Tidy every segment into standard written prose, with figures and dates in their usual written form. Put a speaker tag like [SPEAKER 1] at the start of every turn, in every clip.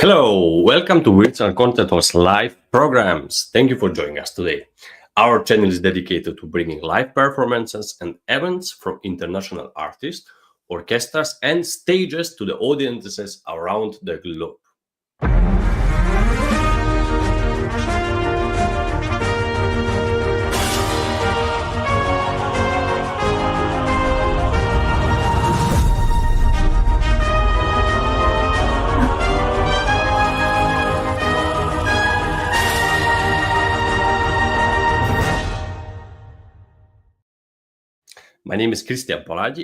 [SPEAKER 1] Hello, welcome to Virtual Concertos live programs. Thank you for joining us today. Our channel is dedicated to bringing live performances and events from international artists, orchestras, and stages to the audiences around the globe. My name is Krisztian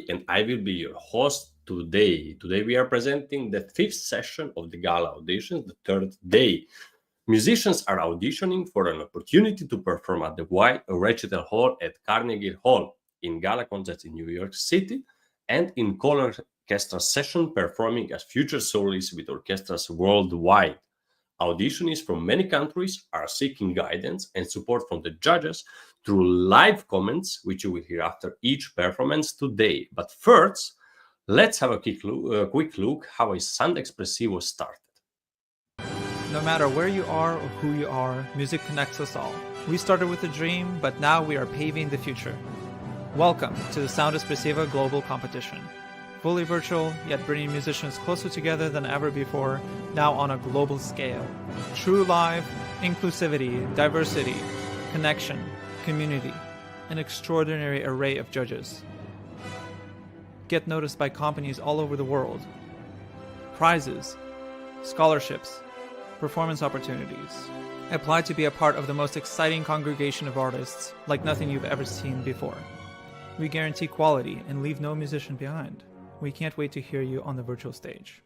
[SPEAKER 1] and I will be your host today. Today we are presenting the 5th session of the Gala Auditions, the 3rd day. Musicians are auditioning for an opportunity to perform at the Weill Recital Hall at Carnegie Hall, in Gala concerts in New York City, and in choral orchestra session performing as future soloists with orchestras worldwide. Auditionists from many countries are seeking guidance and support from the judges through live comments, which you will hear after each performance today. But first, let's have a quick look how a Sunday Espressivo started.
[SPEAKER 2] No matter where you are or who you are, music connects us all. We started with a dream, but now we are paving the future. Welcome to the Sound Espressivo Global Competition. Fully virtual, yet bringing musicians closer together than ever before, now on a global scale. True live, inclusivity, diversity, connection, community, an extraordinary array of judges. Get noticed by companies all over the world. Prizes, scholarships, performance opportunities. Apply to be a part of the most exciting congregation of artists like nothing you've ever seen before. We guarantee quality and leave no musician behind. We can't wait to hear you on the virtual stage.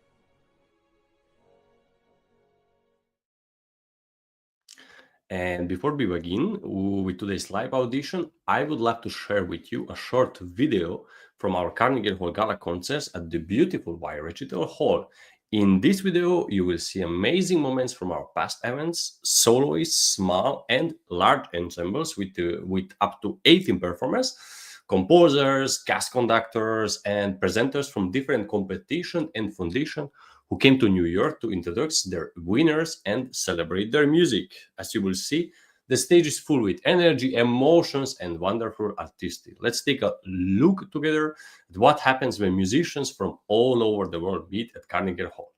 [SPEAKER 1] And before we begin with today's live audition, I would like to share with you a short video from our Carnegie Hall Gala concerts at the beautiful Weill Recital Hall. In this video, you will see amazing moments from our past events, soloists, small and large ensembles with up to 18 performers, composers, cast conductors, and presenters from different competition and foundation who came to New York to introduce their winners and celebrate their music. As you will see, the stage is full with energy, emotions, and wonderful artistry. Let's take a look together at what happens when musicians from all over the world meet at Carnegie Hall.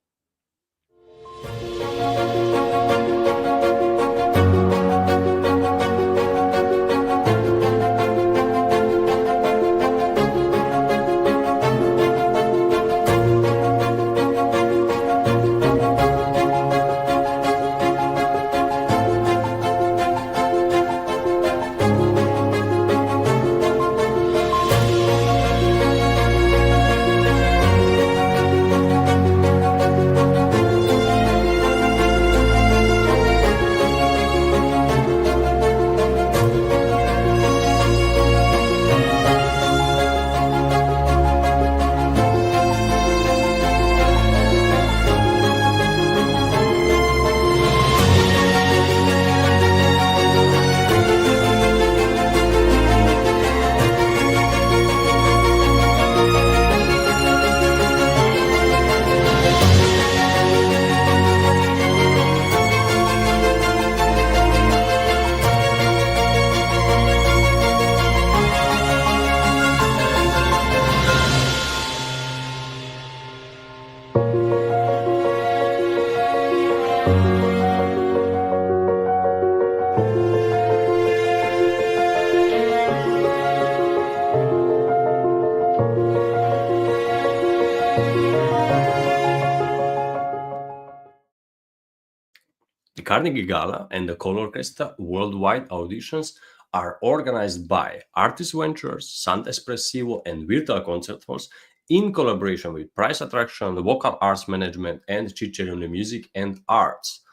[SPEAKER 1] The Carnegie Gala and the Call Orchestra worldwide auditions are organized by Artist Ventures, Espressivo, and Virtual Concert Halls in collaboration with Prize Attraction, Vocal Arts Management, and Cicerone Music and Arts.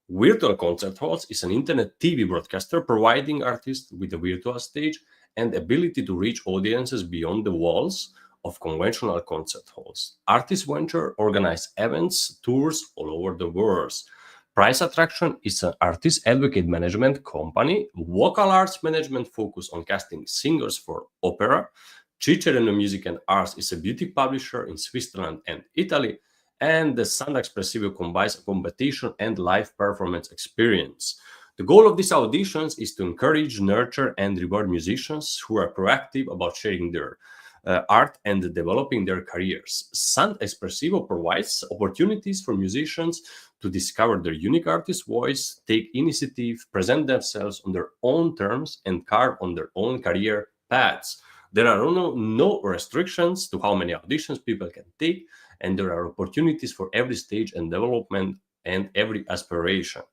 [SPEAKER 1] Virtual Concert Halls is an internet TV broadcaster providing artists with a virtual stage and ability to reach audiences beyond the walls of conventional concert halls. Artist Venture organizes events, tours all over the world. Prize Attraction is an artist advocate management company. Vocal Arts Management focus on casting singers for opera. Cicerone Music and Arts is a beauty publisher in Switzerland and Italy. And the Espressivo combines competition and live performance experience. The goal of these auditions is to encourage, nurture, and reward musicians who are proactive about sharing their art and developing their careers. Espressivo provides opportunities for musicians to discover their unique artist voice, take initiative, present themselves on their own terms, and carve on their own career paths. There are no restrictions to how many auditions people can take, and there are opportunities for every stage and development and every aspiration.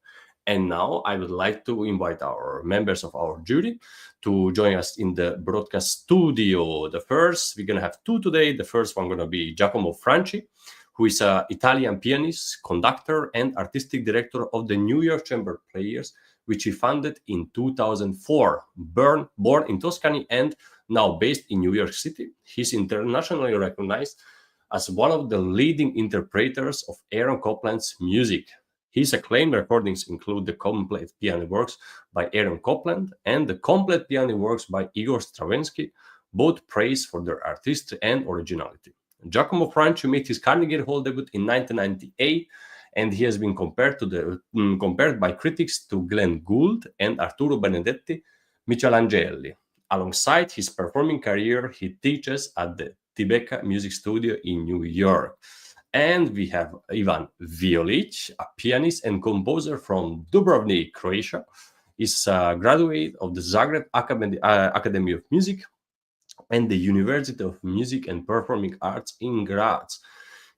[SPEAKER 1] And now I would like to invite our members of our jury to join us in the broadcast studio. We're going to have two today. The first one going to be Giacomo Franci, who is an Italian pianist, conductor, and artistic director of the New York Chamber of Players, which he founded in 2004. Born in Tuscany and now based in New York City, he's internationally recognized as one of the leading interpreters of Aaron Copland's music. His acclaimed recordings include the complete piano works by Aaron Copland and the complete piano works by Igor Stravinsky, both praised for their artistry and originality. Giacomo Franci made his Carnegie Hall debut in 1998, and he has been compared by critics to Glenn Gould and Arturo Benedetti Michelangeli. Alongside his performing career, he teaches at the Tribeca Music Studio in New York. And we have Ivan Violic, a pianist and composer from Dubrovnik, Croatia. He's a graduate of the Zagreb Academy of Music and the University of Music and Performing Arts in Graz.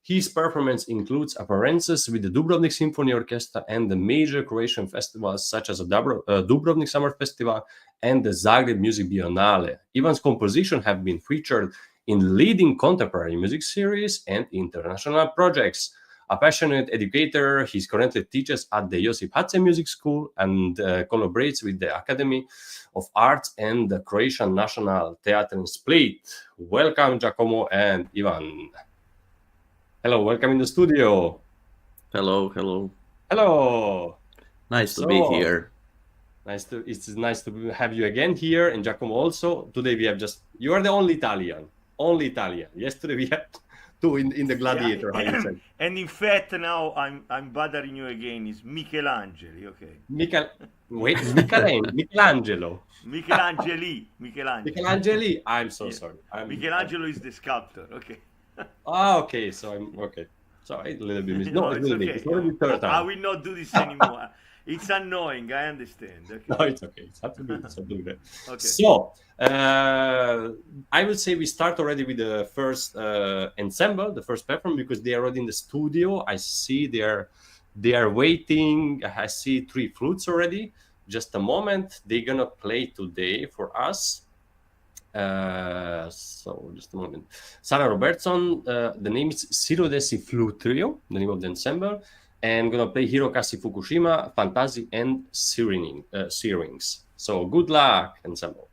[SPEAKER 1] His performance includes appearances with the Dubrovnik Symphony Orchestra and the major Croatian festivals such as the Dubrovnik Summer Festival and the Zagreb Music Biennale. Ivan's compositions have been featured in leading contemporary music series and international projects. A passionate educator, he currently teaches at the Josip Hatze Music School and collaborates with the Academy of Arts and the Croatian National Theatre in Split. Welcome, Giacomo and Ivan. Hello, welcome in the studio.
[SPEAKER 3] Hello.
[SPEAKER 1] Nice
[SPEAKER 3] to be here.
[SPEAKER 1] It's nice to have you again here, and Giacomo also. Today we have you are the only Italian. Yesterday we had two in the Gladiator.
[SPEAKER 4] Yeah.
[SPEAKER 1] How you said.
[SPEAKER 4] And in fact, now I'm bothering you again. It's Michelangelo, okay?
[SPEAKER 1] Michelangelo.
[SPEAKER 4] Michelangeli.
[SPEAKER 1] I'm so sorry.
[SPEAKER 4] Michelangelo is the sculptor, okay?
[SPEAKER 1] Okay. So I'm okay. Sorry, a little bit.
[SPEAKER 4] No, it's okay.
[SPEAKER 1] It's already third time.
[SPEAKER 4] I will not do this anymore. It's annoying, I understand. Okay.
[SPEAKER 1] No, it's okay. It's absolutely good. Okay. So, I would say we start already with the first ensemble, the first performance, because they are already in the studio. I see they are waiting. I see 3 flutes already. Just a moment. They're going to play today for us. So just a moment. Sarah Robertson, the name is Syrodesy Flute Trío, the name of the ensemble, and gonna play Hirokazu, Fukushima, Fantasie, and Syrinx. So good luck, ensemble.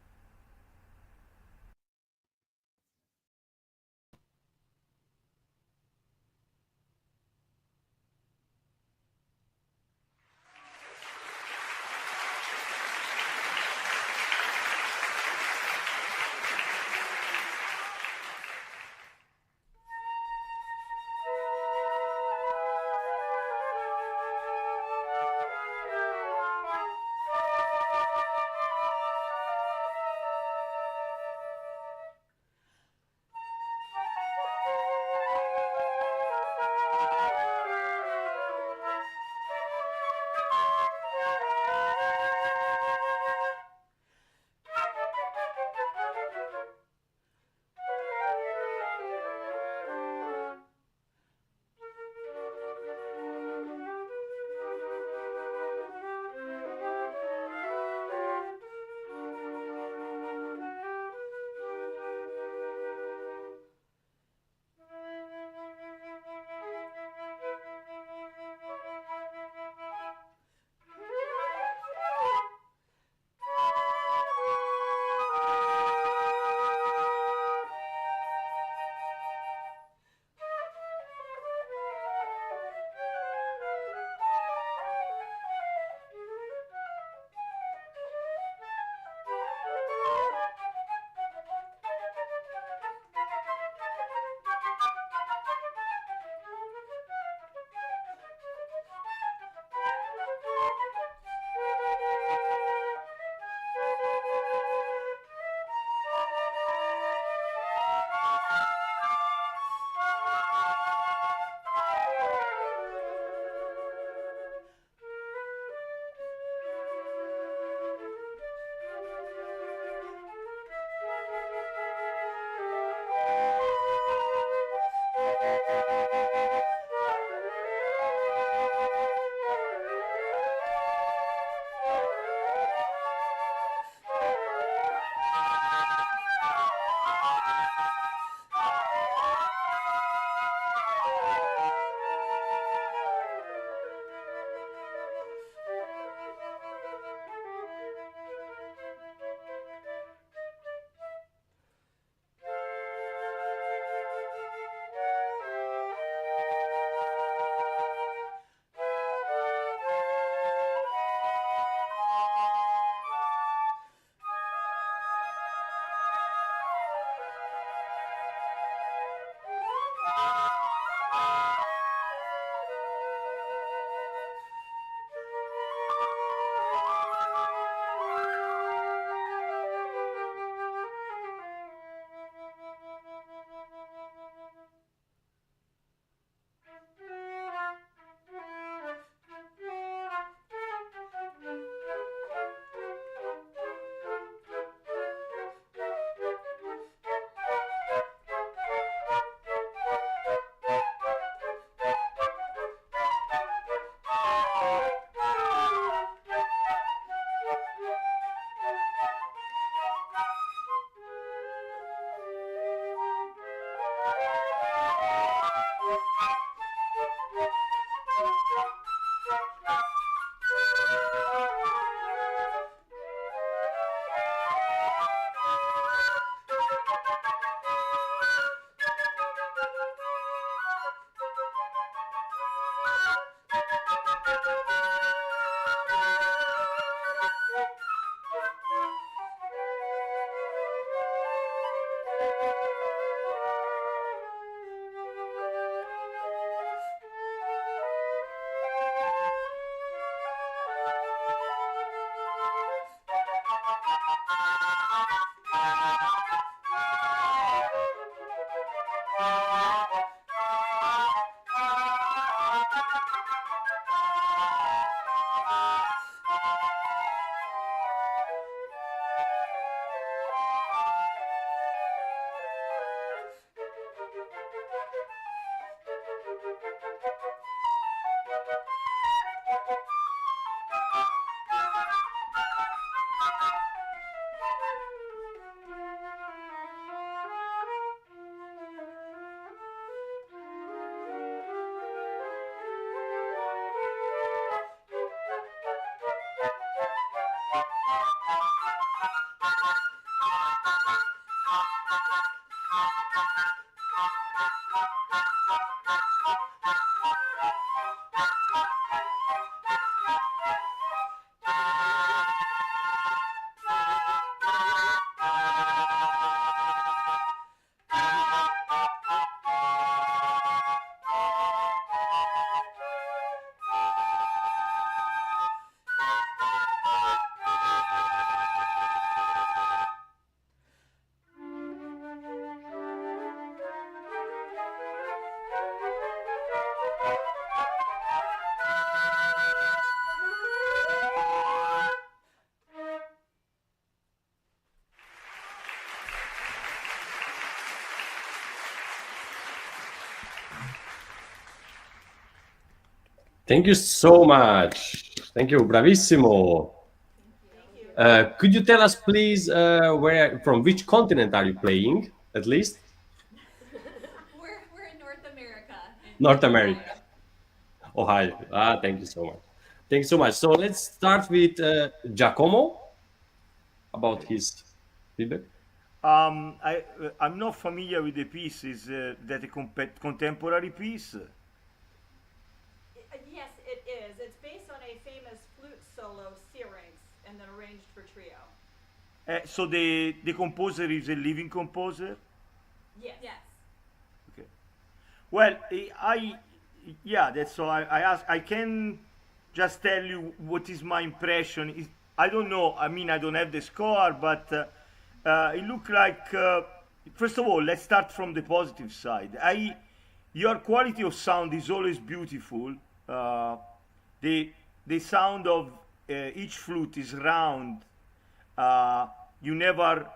[SPEAKER 1] Thank you so much. Thank you, bravissimo. Could you tell us, please, from which continent are you playing, at least?
[SPEAKER 5] We're in North America.
[SPEAKER 1] North America. Ohio. Thank you so much. Thank you so much. So let's start with Giacomo about his feedback.
[SPEAKER 4] I'm not familiar with the piece. Is that a contemporary piece?
[SPEAKER 5] Yes, it is. It's based on a famous flute solo, Syrinx, and then arranged for trio.
[SPEAKER 4] So the composer is a living composer?
[SPEAKER 5] Yes.
[SPEAKER 4] Okay. Well, that's all. I can just tell you what is my impression. I don't know. I mean, I don't have the score, but it looked like. First of all, let's start from the positive side. Your quality of sound is always beautiful. The sound of each flute is round. You never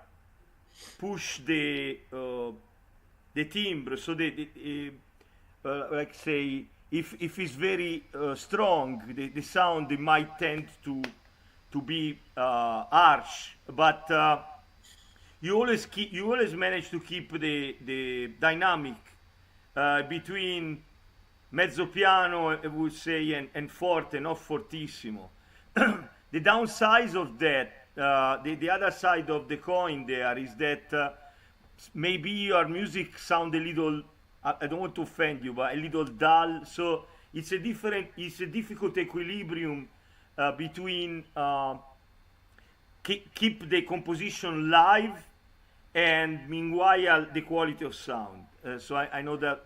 [SPEAKER 4] push the timbre, so like say if it's very strong, the sound it might tend to be harsh, but you always manage to keep the dynamic between mezzo piano, I would say, and forte, not fortissimo. The downside of that, the other side of the coin there is that maybe your music sound a little, I don't want to offend you, but a little dull. So it's a difficult equilibrium between keep the composition live and meanwhile the quality of sound. So I know that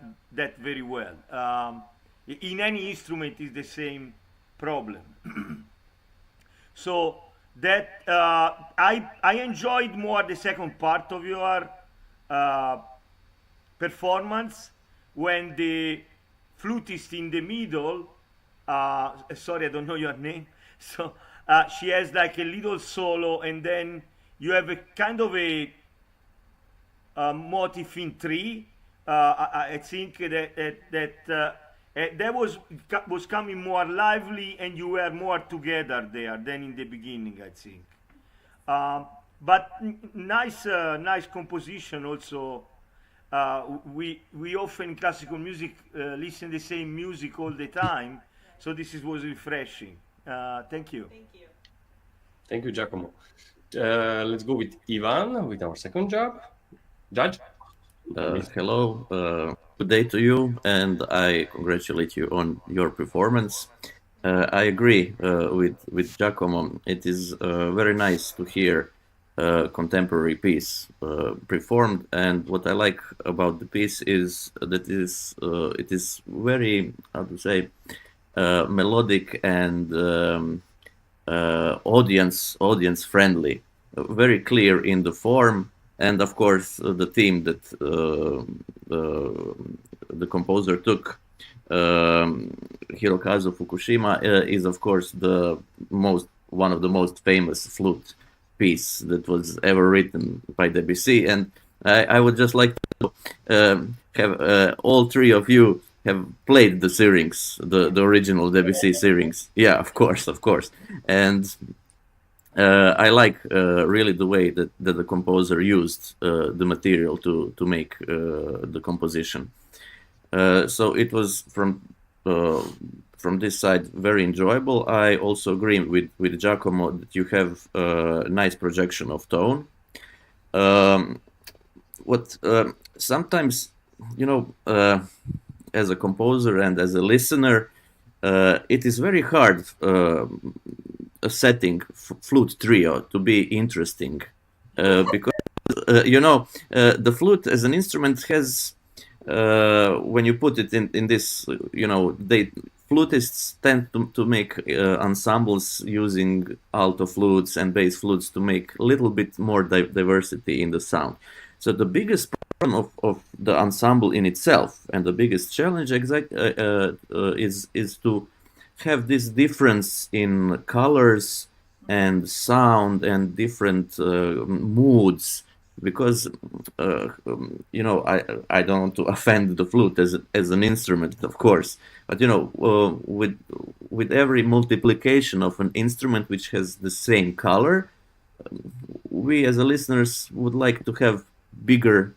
[SPEAKER 4] very well. In any instrument is the same problem. So that I enjoyed more the second part of your performance when the flutist in the middle, sorry, I don't know your name. So she has like a little solo, and then you have a kind of a motif in three. I think that was coming more lively, and you were more together there than in the beginning, I think. But nice composition also. We often in classical music listen the same music all the time, so this was refreshing. Thank you.
[SPEAKER 5] Thank you.
[SPEAKER 1] Thank you, Giacomo. Let's go with Ivan with our second judge.
[SPEAKER 3] Hello, good day to you, and I congratulate you on your performance. I agree with Giacomo. It is very nice to hear contemporary piece performed, and what I like about the piece is that it is very, how to say, melodic and audience friendly, very clear in the form. And of course, the theme that the composer took, Hirokazu Fukushima, is of course one of the most famous flute piece that was ever written by Debussy. And I would just like to have all three of you have played the Syrinx, the original Debussy Syrinx. Yeah, of course. And I like really the way that the composer used the material to make the composition. So it was from this side very enjoyable. I also agree with Giacomo that you have a nice projection of tone. Sometimes, as a composer and as a listener, it is very hard a setting flute trio to be interesting because the flute as an instrument has when you put it in this, flutists tend to make ensembles using alto flutes and bass flutes to make a little bit more diversity in the sound. So the biggest problem of the ensemble in itself, and the biggest challenge is to have this difference in colors and sound and different moods, because I don't want to offend the flute as an instrument, of course, but with every multiplication of an instrument which has the same color, we as a listeners would like to have bigger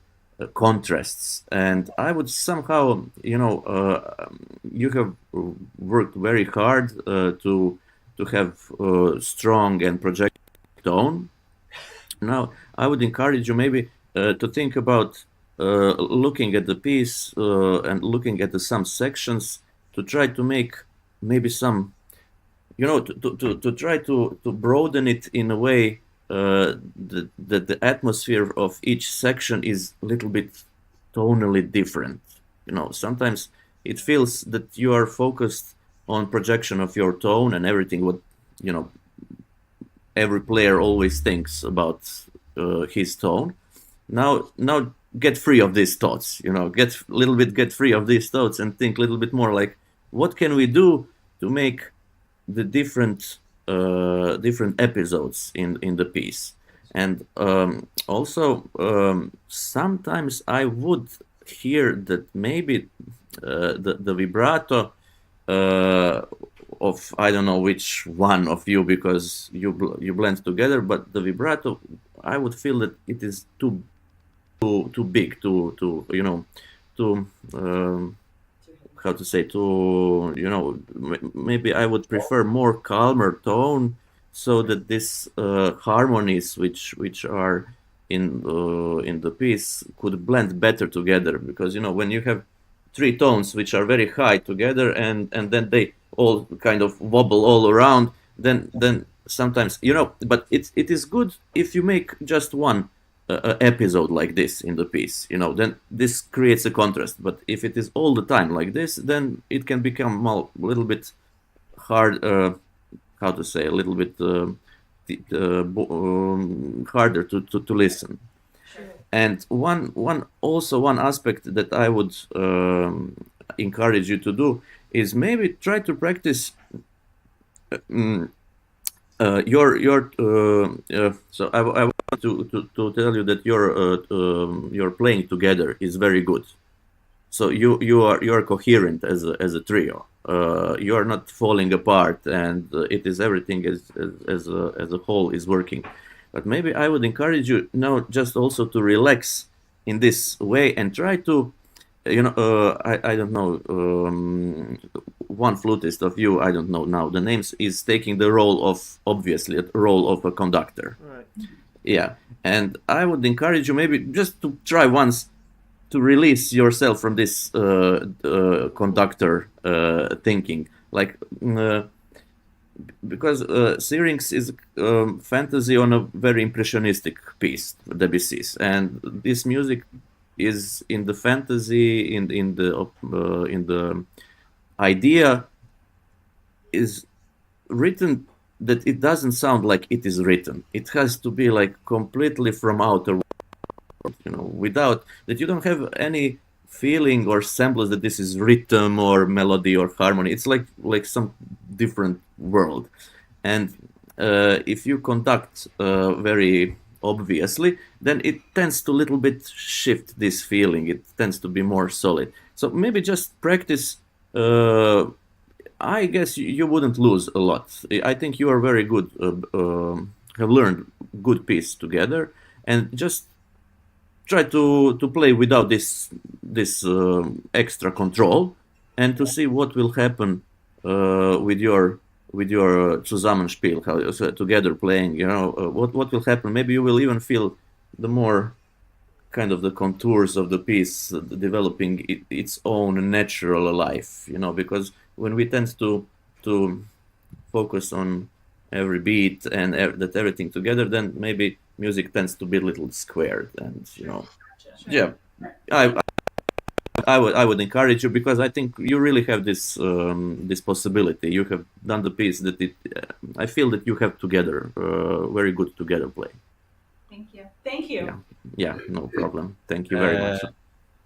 [SPEAKER 3] contrasts. And I would somehow, you have worked very hard to have strong and projected tone. Now, I would encourage you maybe to think about looking at the piece and looking at some sections to try to make maybe some, to try to broaden it in a way that the atmosphere of each section is a little bit tonally different. Sometimes it feels that you are focused on projection of your tone and everything what, every player always thinks about his tone. Now get free of these thoughts, get free of these thoughts and think a little bit more like, what can we do to make the different episodes in the piece? And also sometimes I would hear that maybe the vibrato of, I don't know which one of you, because you blend together, but the vibrato, I would feel that it is too big, how to say, maybe I would prefer more calmer tone, so that this harmonies which are in the piece could blend better together. Because when you have three tones which are very high together and then they all kind of wobble all around, then sometimes but it is good if you make just one episode like this in the piece, then this creates a contrast. But if it is all the time like this, then it can become a little bit hard, how to say, a little bit harder to listen.
[SPEAKER 5] Sure.
[SPEAKER 3] And one aspect that I would encourage you to do is maybe try to practice so I want to tell you that your playing together is very good. So you are coherent as a trio. You are not falling apart, and it is everything as a whole is working. But maybe I would encourage you now just also to relax in this way and try to, I don't know, one flutist of you, I don't know now the names, is taking the role of a conductor.
[SPEAKER 4] Right.
[SPEAKER 3] Yeah, and I would encourage you maybe just to try once to release yourself from this conductor thinking, like because Syrinx is fantasy on a very impressionistic piece, Debussy's, and this music is in the fantasy, in the idea is written that it doesn't sound like it is written. It has to be like completely from outer world, without that you don't have any feeling or semblance that this is rhythm or melody or harmony. It's like some different world. And if you conduct very obviously, then it tends to little bit shift this feeling. It tends to be more solid. So maybe just practice. I guess you wouldn't lose a lot. I think you are very good, have learned good piece together, and just try to play without this extra control, and to see what will happen with your Zusammenspiel, how so together playing. You know what will happen. Maybe you will even feel the more kind of the contours of the piece developing its own natural life. You know, because when we tend to focus on every beat and that everything together, then maybe music tends to be a little squared. And you know, yeah, I would encourage you, because I think you really have this this possibility. You have done the piece that I feel that you have together very good together play.
[SPEAKER 5] Thank you. Thank you.
[SPEAKER 3] Yeah, no problem. Thank you very much.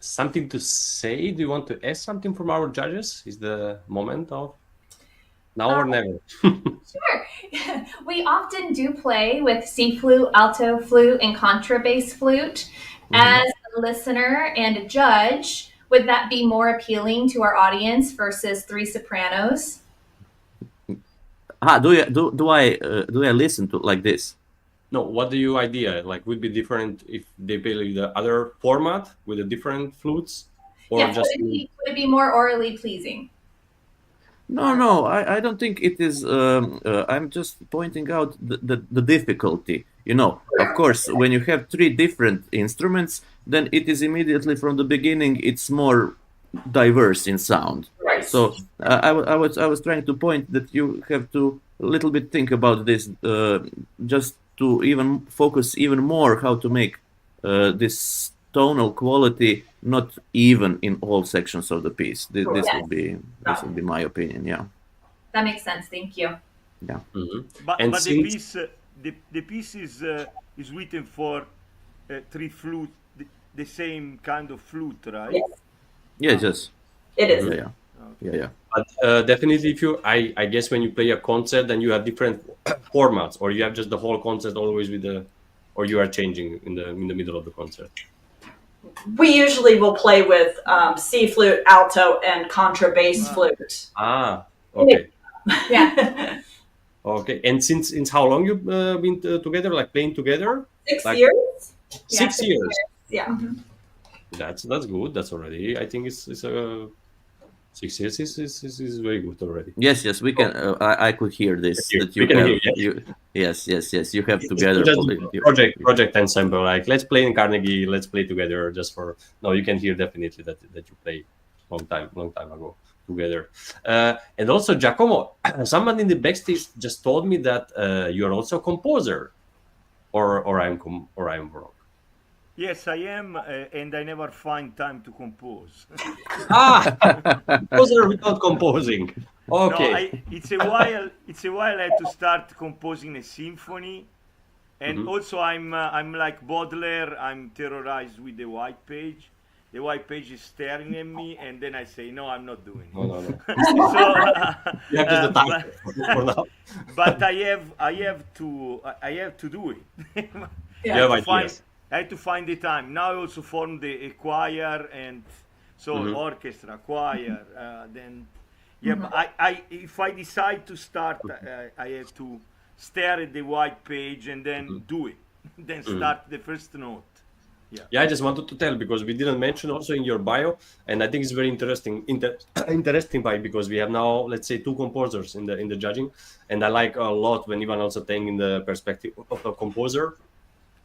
[SPEAKER 1] Something to say? Do you want to ask something from our judges? Is the moment of now or never?
[SPEAKER 6] Sure. We often do play with C flute, alto flute, and contrabass flute. As a listener and a judge, would that be more appealing to our audience versus three sopranos?
[SPEAKER 3] Do I listen to like this?
[SPEAKER 1] No, what do you idea? Like, would be different if they play the other format with the different flutes, or
[SPEAKER 6] Yeah,
[SPEAKER 1] just
[SPEAKER 6] would it be more orally pleasing?
[SPEAKER 3] No, I don't think it is. I'm just pointing out the difficulty. You know, of course, when you have three different instruments, then it is immediately from the beginning, it's more diverse in sound.
[SPEAKER 6] Right.
[SPEAKER 3] So I was trying to point that you have to a little bit think about this, just to even focus even more how to make this tonal quality not even in all sections of the piece. This would be my opinion. Yeah,
[SPEAKER 6] that makes sense. Thank you.
[SPEAKER 3] Yeah.
[SPEAKER 4] But the piece is written for three flute, the same kind of flute, right?
[SPEAKER 3] Yes.
[SPEAKER 6] It is.
[SPEAKER 3] Yeah.
[SPEAKER 1] But definitely, if you, I guess when you play a concert, then you have different formats, or you have just the whole concert always with the, or you are changing in the middle of the concert.
[SPEAKER 5] We usually will play with C flute, alto, and contrabass flute.
[SPEAKER 1] Ah, okay.
[SPEAKER 6] Yeah.
[SPEAKER 1] Okay. And since how long you've been together, like playing together?
[SPEAKER 5] 6
[SPEAKER 1] like,
[SPEAKER 5] years.
[SPEAKER 1] 6 years.
[SPEAKER 5] Yeah.
[SPEAKER 6] Mm-hmm.
[SPEAKER 1] That's good. That's already. I think it's 6 years is very good already.
[SPEAKER 3] Yes, we can. I could hear this. That you have. Yes. You have together.
[SPEAKER 1] Project ensemble. Like, let's play in Carnegie. Let's play together. Just for no, you can hear definitely that you play long time ago together. And also, Giacomo, someone in the backstage just told me that you are also a composer, or I'm wrong.
[SPEAKER 4] Yes, I am, and I never find time to compose.
[SPEAKER 1] Composer without composing. Okay.
[SPEAKER 4] No, it's a while. I had to start composing a symphony, and also I'm like Baudelaire. I'm terrorized with the white page. The white page is staring at me, and then I say, "No, I'm not doing it."
[SPEAKER 1] No.
[SPEAKER 4] So,
[SPEAKER 1] You have just the time for now.
[SPEAKER 4] But I have to do it.
[SPEAKER 1] You have ideas.
[SPEAKER 4] I had to find the time. Now I also formed a choir, and so orchestra, choir. Then, but I if I decide to start, I have to stare at the white page and then do it. Then start the first note.
[SPEAKER 1] Yeah, I just wanted to tell, because we didn't mention also in your bio, and I think it's very interesting bio, because we have now, let's say, 2 composers in the judging, and I like a lot when Ivan also think in the perspective of a composer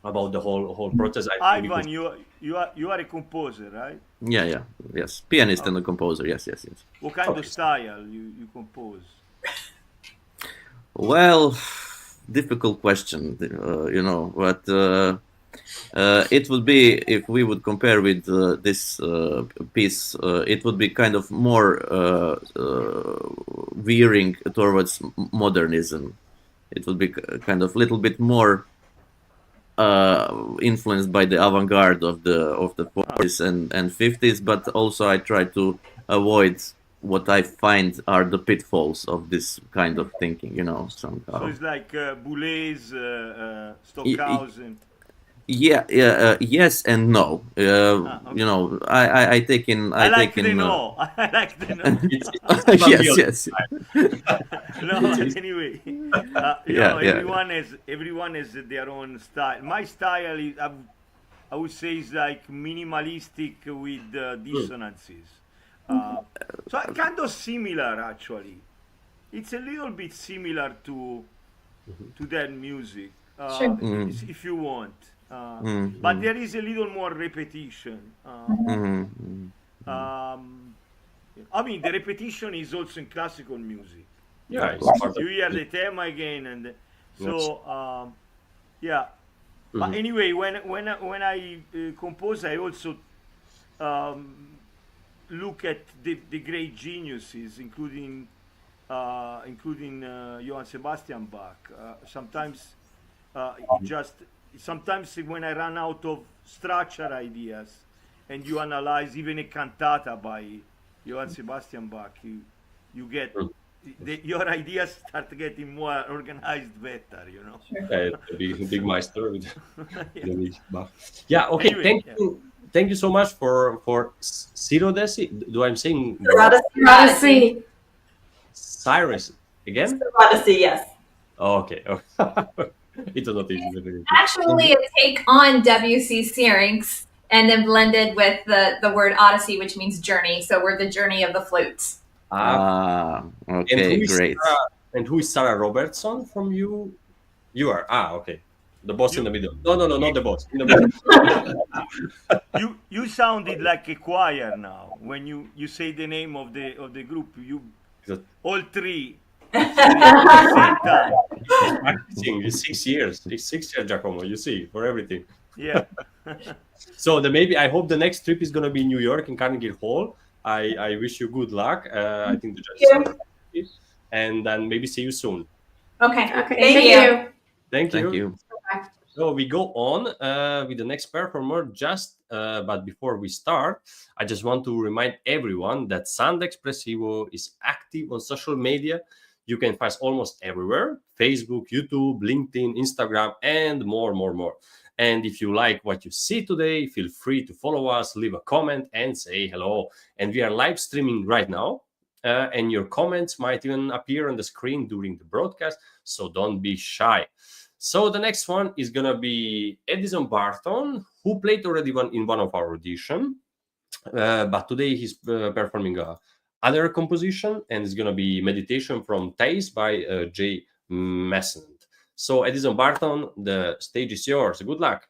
[SPEAKER 1] about the whole process.
[SPEAKER 4] Ivan, you are a composer, right?
[SPEAKER 3] Yeah. Yes, pianist and a composer. Yes.
[SPEAKER 4] What kind of style you compose?
[SPEAKER 3] Well, difficult question, but it would be, if we would compare with this piece, it would be kind of more veering towards modernism. It would be kind of a little bit more influenced by the avant-garde of the 40s and 50s, but also I try to avoid what I find are the pitfalls of this kind of thinking, somehow.
[SPEAKER 4] So it's like Boulez, Stockhausen.
[SPEAKER 3] Yes and no.
[SPEAKER 4] Okay.
[SPEAKER 3] You know, I take in.
[SPEAKER 4] I like
[SPEAKER 3] take
[SPEAKER 4] the
[SPEAKER 3] in.
[SPEAKER 4] no. I like the no.
[SPEAKER 3] Yes.
[SPEAKER 4] No, but anyway, you know, everyone has their own style. My style is, I would say, is like minimalistic with dissonances. So kind of similar, actually. It's a little bit similar to that music,
[SPEAKER 6] Sure.
[SPEAKER 4] if you want. But there is a little more repetition. I mean, the repetition is also in classical music.
[SPEAKER 1] Yeah, it's part of
[SPEAKER 4] You hear the theme again, and so yeah. But anyway, when I compose, I also look at the great geniuses, including Johann Sebastian Bach. Sometimes sometimes when I run out of structure ideas, and you analyze even a cantata by Johann Sebastian Bach, you get your ideas start getting more organized better, you know.
[SPEAKER 1] big maestro with the big Bach. Yeah. Okay.
[SPEAKER 4] Anyway,
[SPEAKER 1] Thank you so much for Syrodesy. Do I'm saying
[SPEAKER 5] Syrodesy.
[SPEAKER 1] Cyrus again?
[SPEAKER 5] Syrodesy, yes.
[SPEAKER 1] Oh, okay. It was not easy.
[SPEAKER 6] Actually, a take on WC Syrinx and then blended with the word Odyssey, which means journey. So we're the journey of the flutes.
[SPEAKER 3] Okay, great.
[SPEAKER 1] And who is Sarah Robertson from you? You are. Okay. The boss in the middle. No, not the boss. In the middle.
[SPEAKER 4] You sounded like a choir now when you say the name of the group. You all three. At the same time.
[SPEAKER 1] Practicing. It's 6 years. It's 6 years, Giacomo. You see, for everything.
[SPEAKER 4] Yeah.
[SPEAKER 1] So I hope the next trip is going to be New York in Carnegie Hall. I wish you good luck. I think the judges are happy. And then maybe see you soon.
[SPEAKER 6] Okay.
[SPEAKER 5] Thank you.
[SPEAKER 1] Thank you.
[SPEAKER 3] Thank you.
[SPEAKER 1] So we go on with the next performer. But before we start, I just want to remind everyone that Sound Espressivo is active on social media. You can find us almost everywhere: Facebook, YouTube, LinkedIn, Instagram, and more. And if you like what you see today, feel free to follow us, leave a comment, and say hello. And we are live streaming right now. And your comments might even appear on the screen during the broadcast, so don't be shy. So the next one is going to be Edison Barton, who played already in one of our auditions. But today he's performing other composition, and it's going to be Meditation from Thaïs by J. Massenet. So Edison Barton, the stage is yours. Good luck.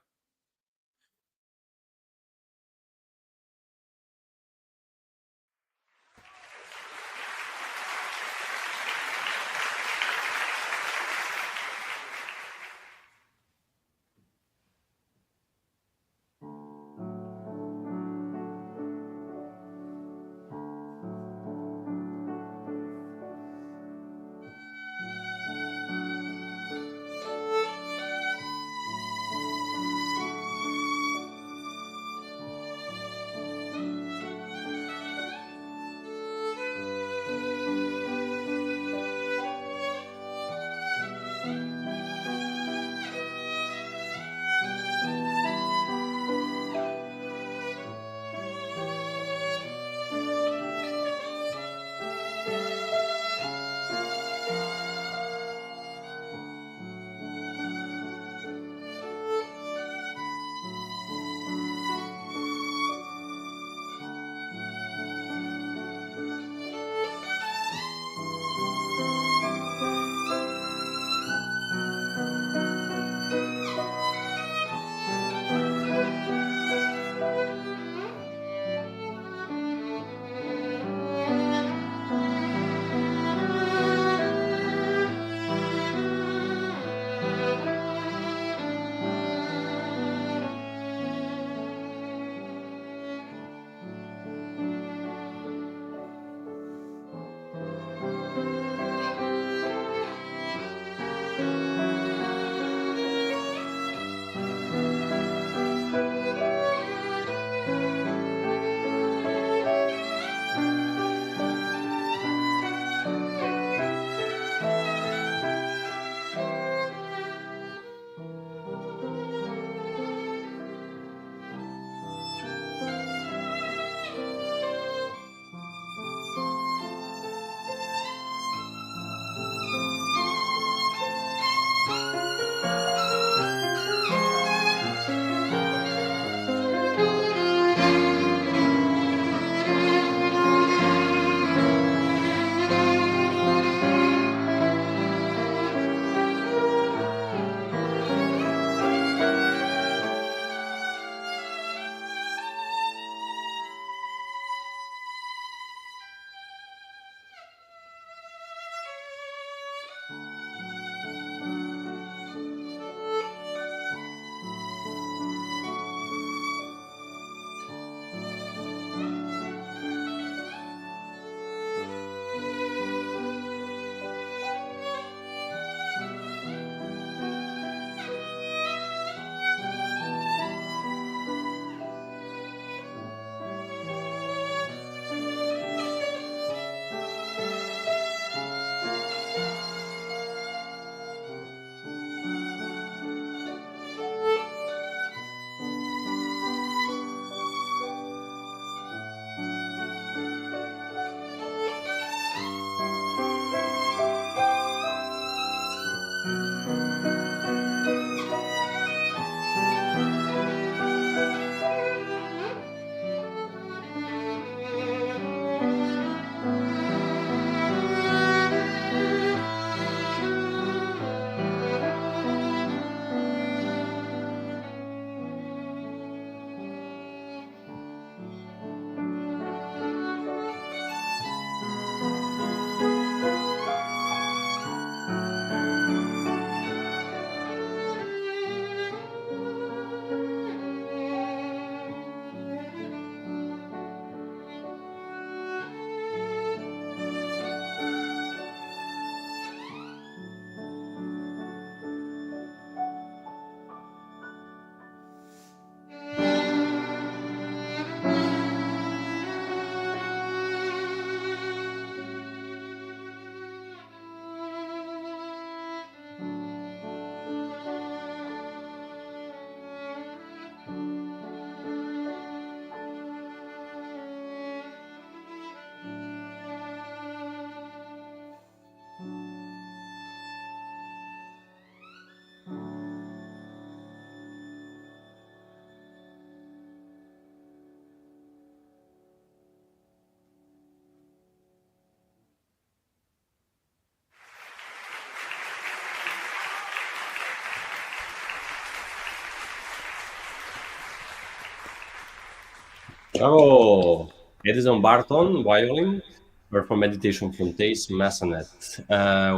[SPEAKER 1] Bravo! Edison Barton, violin, perform meditation from Thaïs, Massenet.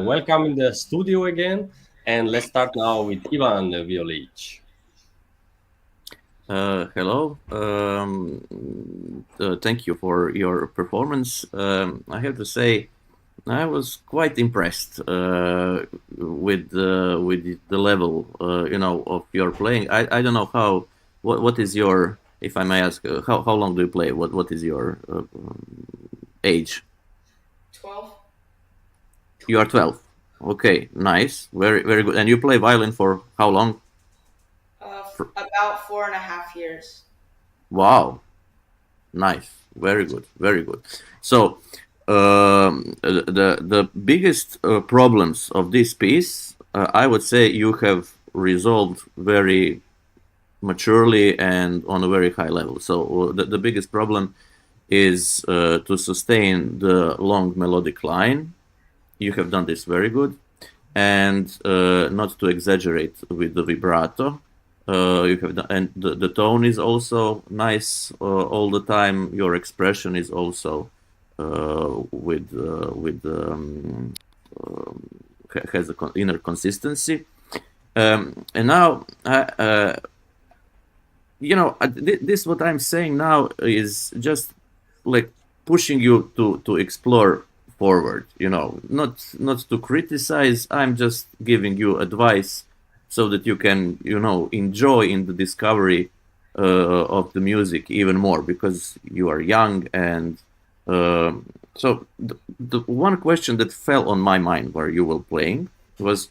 [SPEAKER 1] Welcome in the studio again, and let's start now with Ivan Violic.
[SPEAKER 3] Hello. Thank you for your performance. I have to say, I was quite impressed with the level, of your playing. I don't know how. What is your, if I may ask, how long do you play? What is your age?
[SPEAKER 7] 12.
[SPEAKER 3] You are 12. Okay, nice, very very good. And you play violin for how long?
[SPEAKER 7] About 4.5 years.
[SPEAKER 3] Wow, nice, very good, very good. So the biggest problems of this piece, I would say, you have resolved very maturely and on a very high level. So the biggest problem is to sustain the long melodic line. You have done this very good, and not to exaggerate with the vibrato. You have done, and the tone is also nice all the time. Your expression is also has a inner consistency. And now, this what I'm saying now is just like pushing you to explore forward. Not to criticize. I'm just giving you advice so that you can, enjoy in the discovery of the music even more, because you are young. And so the one question that fell on my mind while you were playing was,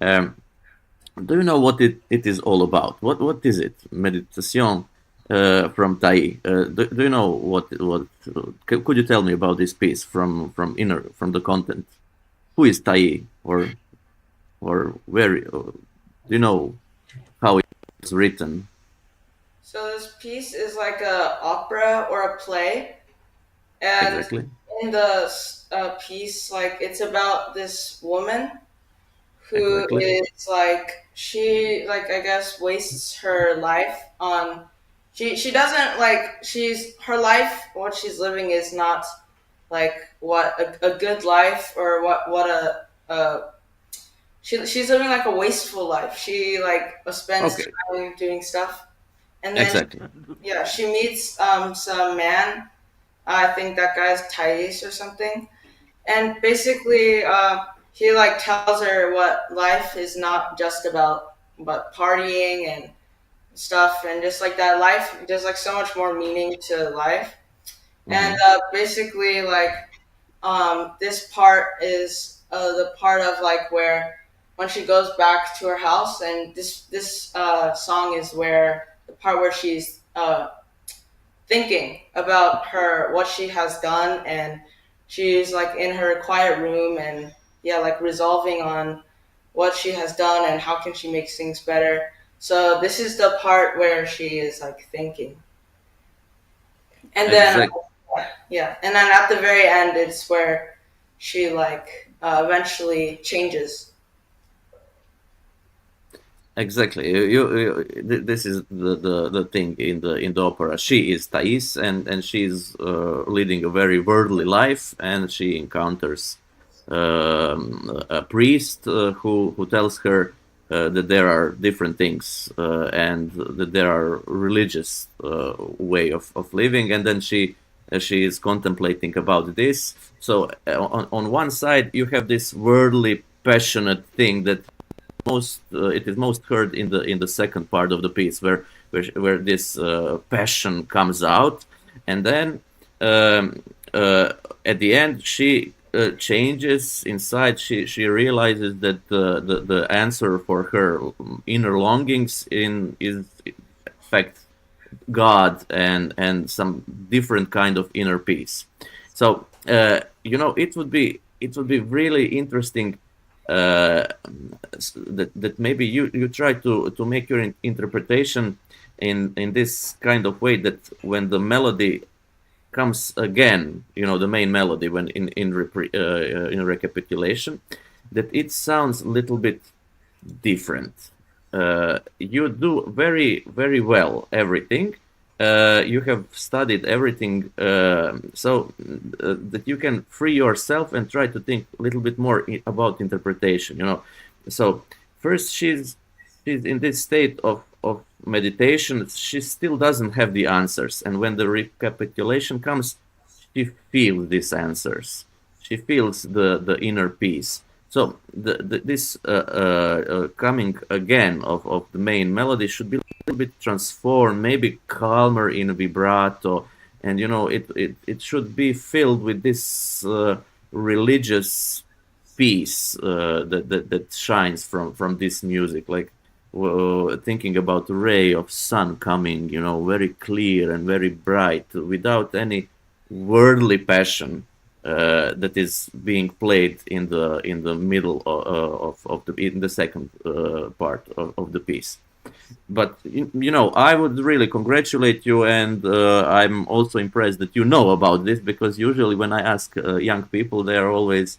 [SPEAKER 3] do you know what it is all about? What is it? Meditation from Thaïs. Do you know what? Could you tell me about this piece from the content? Who is Thaïs, or where? Do you know how it's written?
[SPEAKER 7] So this piece is like a opera or a play, and
[SPEAKER 3] Exactly.
[SPEAKER 7] in the piece, like, it's about this woman who
[SPEAKER 3] Exactly.
[SPEAKER 7] is like, she, like, I guess, wastes her life on, she doesn't, like, her life, what she's living is not like what a good life, or what she's living like a wasteful life. She like spends
[SPEAKER 3] Okay.
[SPEAKER 7] time doing stuff, and then
[SPEAKER 3] Exactly.
[SPEAKER 7] yeah, she meets some man. I think that guy's Thaïs or something, and basically he like tells her what life is not just about, but partying and stuff, and just like that life, there's like so much more meaning to life. And basically like this part is the part of like where when she goes back to her house, and this song is where the part where she's thinking about her what she has done, and she's like in her quiet room, and yeah, like resolving on what she has done and how can she make things better. So this is the part where she is like thinking, and then
[SPEAKER 3] Exactly.
[SPEAKER 7] yeah, and then at the very end it's where she like eventually changes.
[SPEAKER 3] Exactly. This is the thing in the opera. She is Thais, and she's leading a very worldly life, and she encounters a priest who tells her that there are different things and that there are religious way of living, and then she is contemplating about this. So on one side you have this worldly passionate thing that it is most heard in the second part of the piece, where this passion comes out, and then at the end she changes inside. She realizes that the answer for her inner longings is in fact God and some different kind of inner peace. So it would be really interesting that maybe you try to make your interpretation in this kind of way, that when the melody comes again, the main melody, when in recapitulation, that it sounds a little bit different. You do very, very well everything. You have studied everything, so that you can free yourself and try to think a little bit more about interpretation. So first she's in this state of meditation. She still doesn't have the answers, and when the recapitulation comes, she feels these answers. She feels the inner peace. So this coming again of the main melody should be a little bit transformed, maybe calmer in vibrato, and it should be filled with this religious peace that shines from this music, like thinking about the ray of sun coming, very clear and very bright, without any worldly passion that is being played in the middle of the second part of the piece. But I would really congratulate you, and I'm also impressed that you know about this, because usually when I ask young people, they are always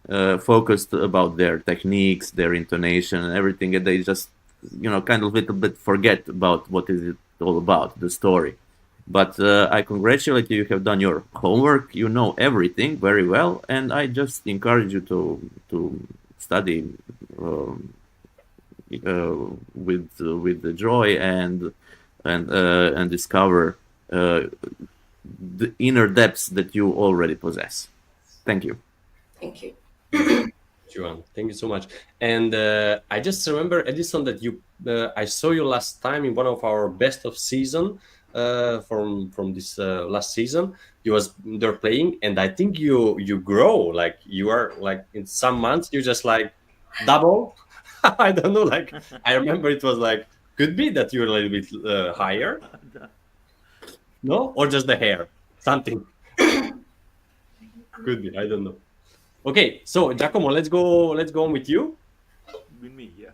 [SPEAKER 3] focused about their techniques, their intonation, and everything, and they just kind of little bit forget about what is it all about, the story. But I congratulate you. You have done your homework. You know everything very well, and I just encourage you to study with the joy and discover the inner depths that you already possess. Thank you.
[SPEAKER 7] Thank you.
[SPEAKER 1] Joan, thank you so much. And I just remember, Edison, that I saw you last time in one of our best of season. From this last season, they're playing, and I think you grow, like you are like in some months you just like double. I don't know, like I remember it was like, could be that you're a little bit higher, no, or just the hair, something. Could be, I don't know. Okay, so Giacomo, let's go on with you.
[SPEAKER 4] With me, yeah.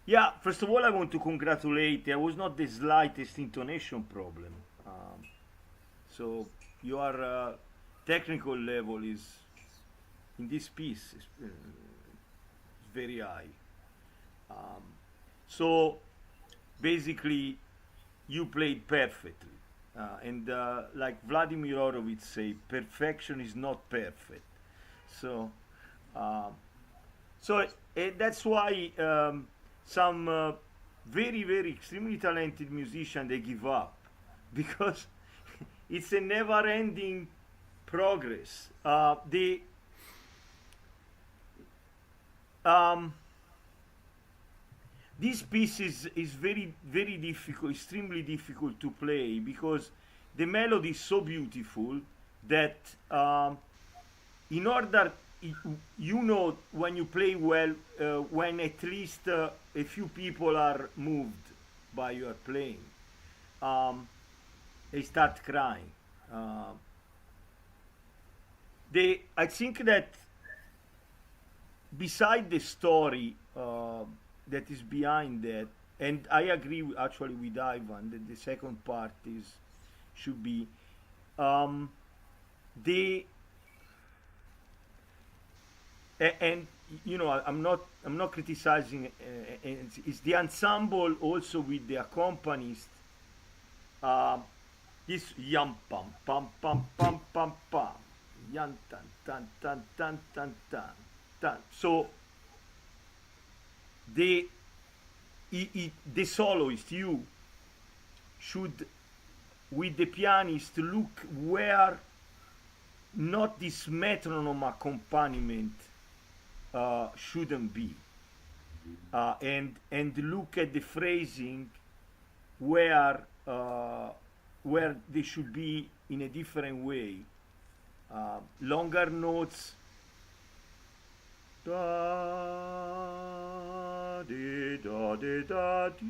[SPEAKER 4] Yeah, first of all, I want to congratulate. There was not the slightest intonation problem. So your technical level is in this piece is very high. So basically, you played perfectly. And like Vladimir Horowitz say, perfection is not perfect. So So that's why some very, very extremely talented musician, they give up because it's a never-ending progress. This piece is very, very difficult, extremely difficult to play because the melody is so beautiful that in order, you know, when you play well, when at least a few people are moved by your playing, they start crying. I think that beside the story that is behind that, and I agree actually with Ivan that the second part should be and you know, I'm not criticizing. It's the ensemble also with the accompanist. This yam pam pam pam pam pam pam, yan tan tan tan tan tan tan tan. So the soloist, you should with the pianist look where not this metronome accompaniment shouldn't be, and look at the phrasing where they should be in a different way. Longer notes, da de da de da di,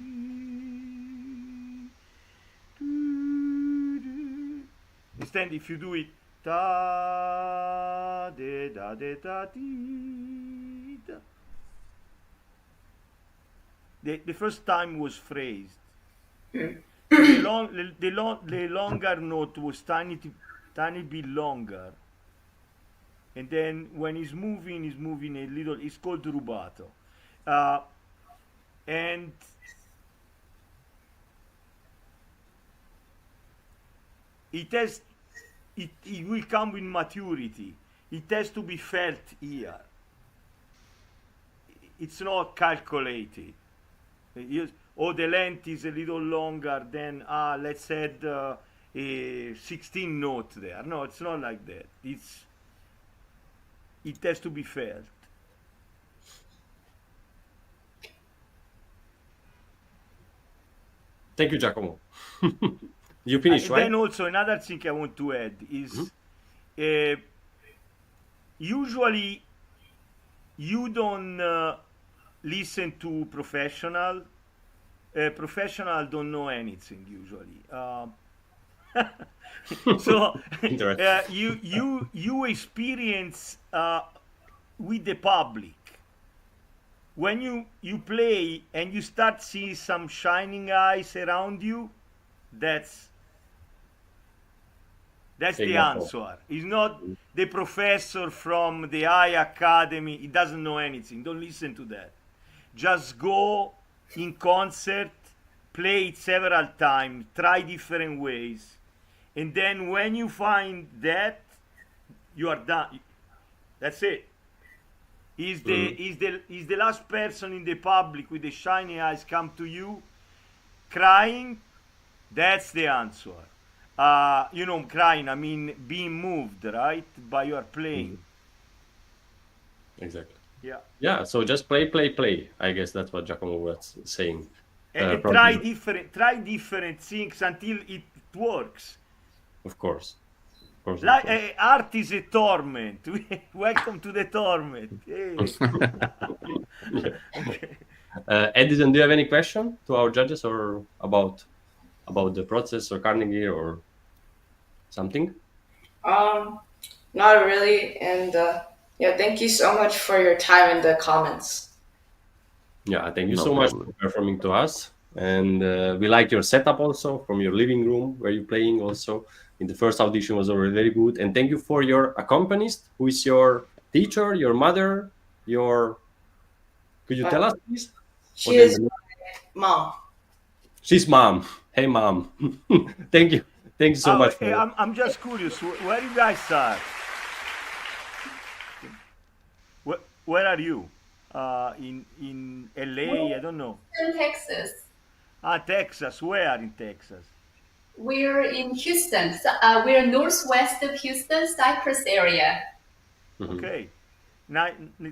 [SPEAKER 4] do, do. Instead, if you do it da de da de da di, da. The first time was phrased. The longer note was tiny bit longer, and then when he's moving a little. It's called rubato, and it will come with maturity. It has to be felt here. It's not calculated. Oh, the length is a little longer, then let's add a 16 note there. No, it's not like that. It has to be felt.
[SPEAKER 1] Thank you, Giacomo. You finished, right?
[SPEAKER 4] Then also another thing I want to add is usually you don't listen to professional. Professional don't know anything usually. So you experience with the public when you play and you start seeing some shining eyes around you. That's the answer. It's not the professor from the high academy. He doesn't know anything. Don't listen to that. Just go in concert, play it several times, try different ways, and then when you find that, you are done. That's it. Is the last person in the public with the shiny eyes come to you crying? That's the answer. Crying, I mean being moved, right, by your playing.
[SPEAKER 1] Exactly.
[SPEAKER 4] Yeah.
[SPEAKER 1] So just play. I guess that's what Giacomo was saying.
[SPEAKER 4] And try different things until it works.
[SPEAKER 1] Of course.
[SPEAKER 4] Like art is a torment. Welcome to the torment. Hey.
[SPEAKER 1] Okay. Edison, do you have any question to our judges or about the process or Carnegie or something?
[SPEAKER 7] Not really. And thank you so much for your time in the comments.
[SPEAKER 1] Yeah, thank you so much for performing to us. And we like your setup also from your living room where you're playing also. In the first audition was already very good. And thank you for your accompanist, who is your teacher, your mother, Could you tell us, please?
[SPEAKER 7] She is my mom.
[SPEAKER 1] She's mom. Hey, mom. Thank you. Thank you so much.
[SPEAKER 4] I'm just curious. Where you guys are? Where are you? in LA. I don't know.
[SPEAKER 6] In Texas.
[SPEAKER 4] Texas. Where in Texas?
[SPEAKER 6] We're in Houston. We're northwest of Houston, Cypress area.
[SPEAKER 4] Okay. Now,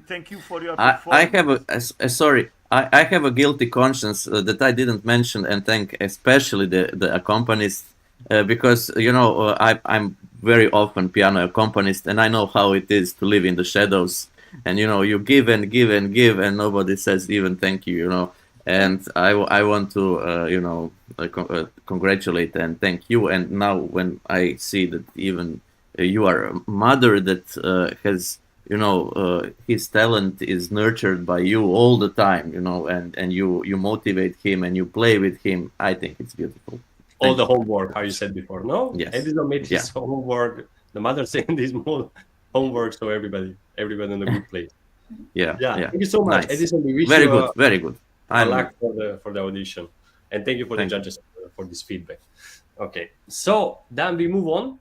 [SPEAKER 4] thank you for your
[SPEAKER 3] I
[SPEAKER 4] performance.
[SPEAKER 3] have sorry. I have a guilty conscience that I didn't mention and thank especially the accompanist because I'm very often piano accompanist and I know how it is to live in the shadows and you give and give and give and nobody says even thank you. And I want to congratulate and thank you. And now when I see that even you are a mother that has his talent is nurtured by you all the time, and you motivate him and you play with him. I think it's beautiful.
[SPEAKER 1] All the homework, how you said before, no?
[SPEAKER 3] Yes.
[SPEAKER 1] Edison made his homework. The mother saying this more homework, so everybody in a good place.
[SPEAKER 3] Yeah.
[SPEAKER 1] Thank you so much,
[SPEAKER 3] Nice.
[SPEAKER 1] Edison. We wish
[SPEAKER 3] Very
[SPEAKER 1] you
[SPEAKER 3] good, very good.
[SPEAKER 1] good luck for the audition, and thank you for the judges for this feedback. Okay, so then we move on,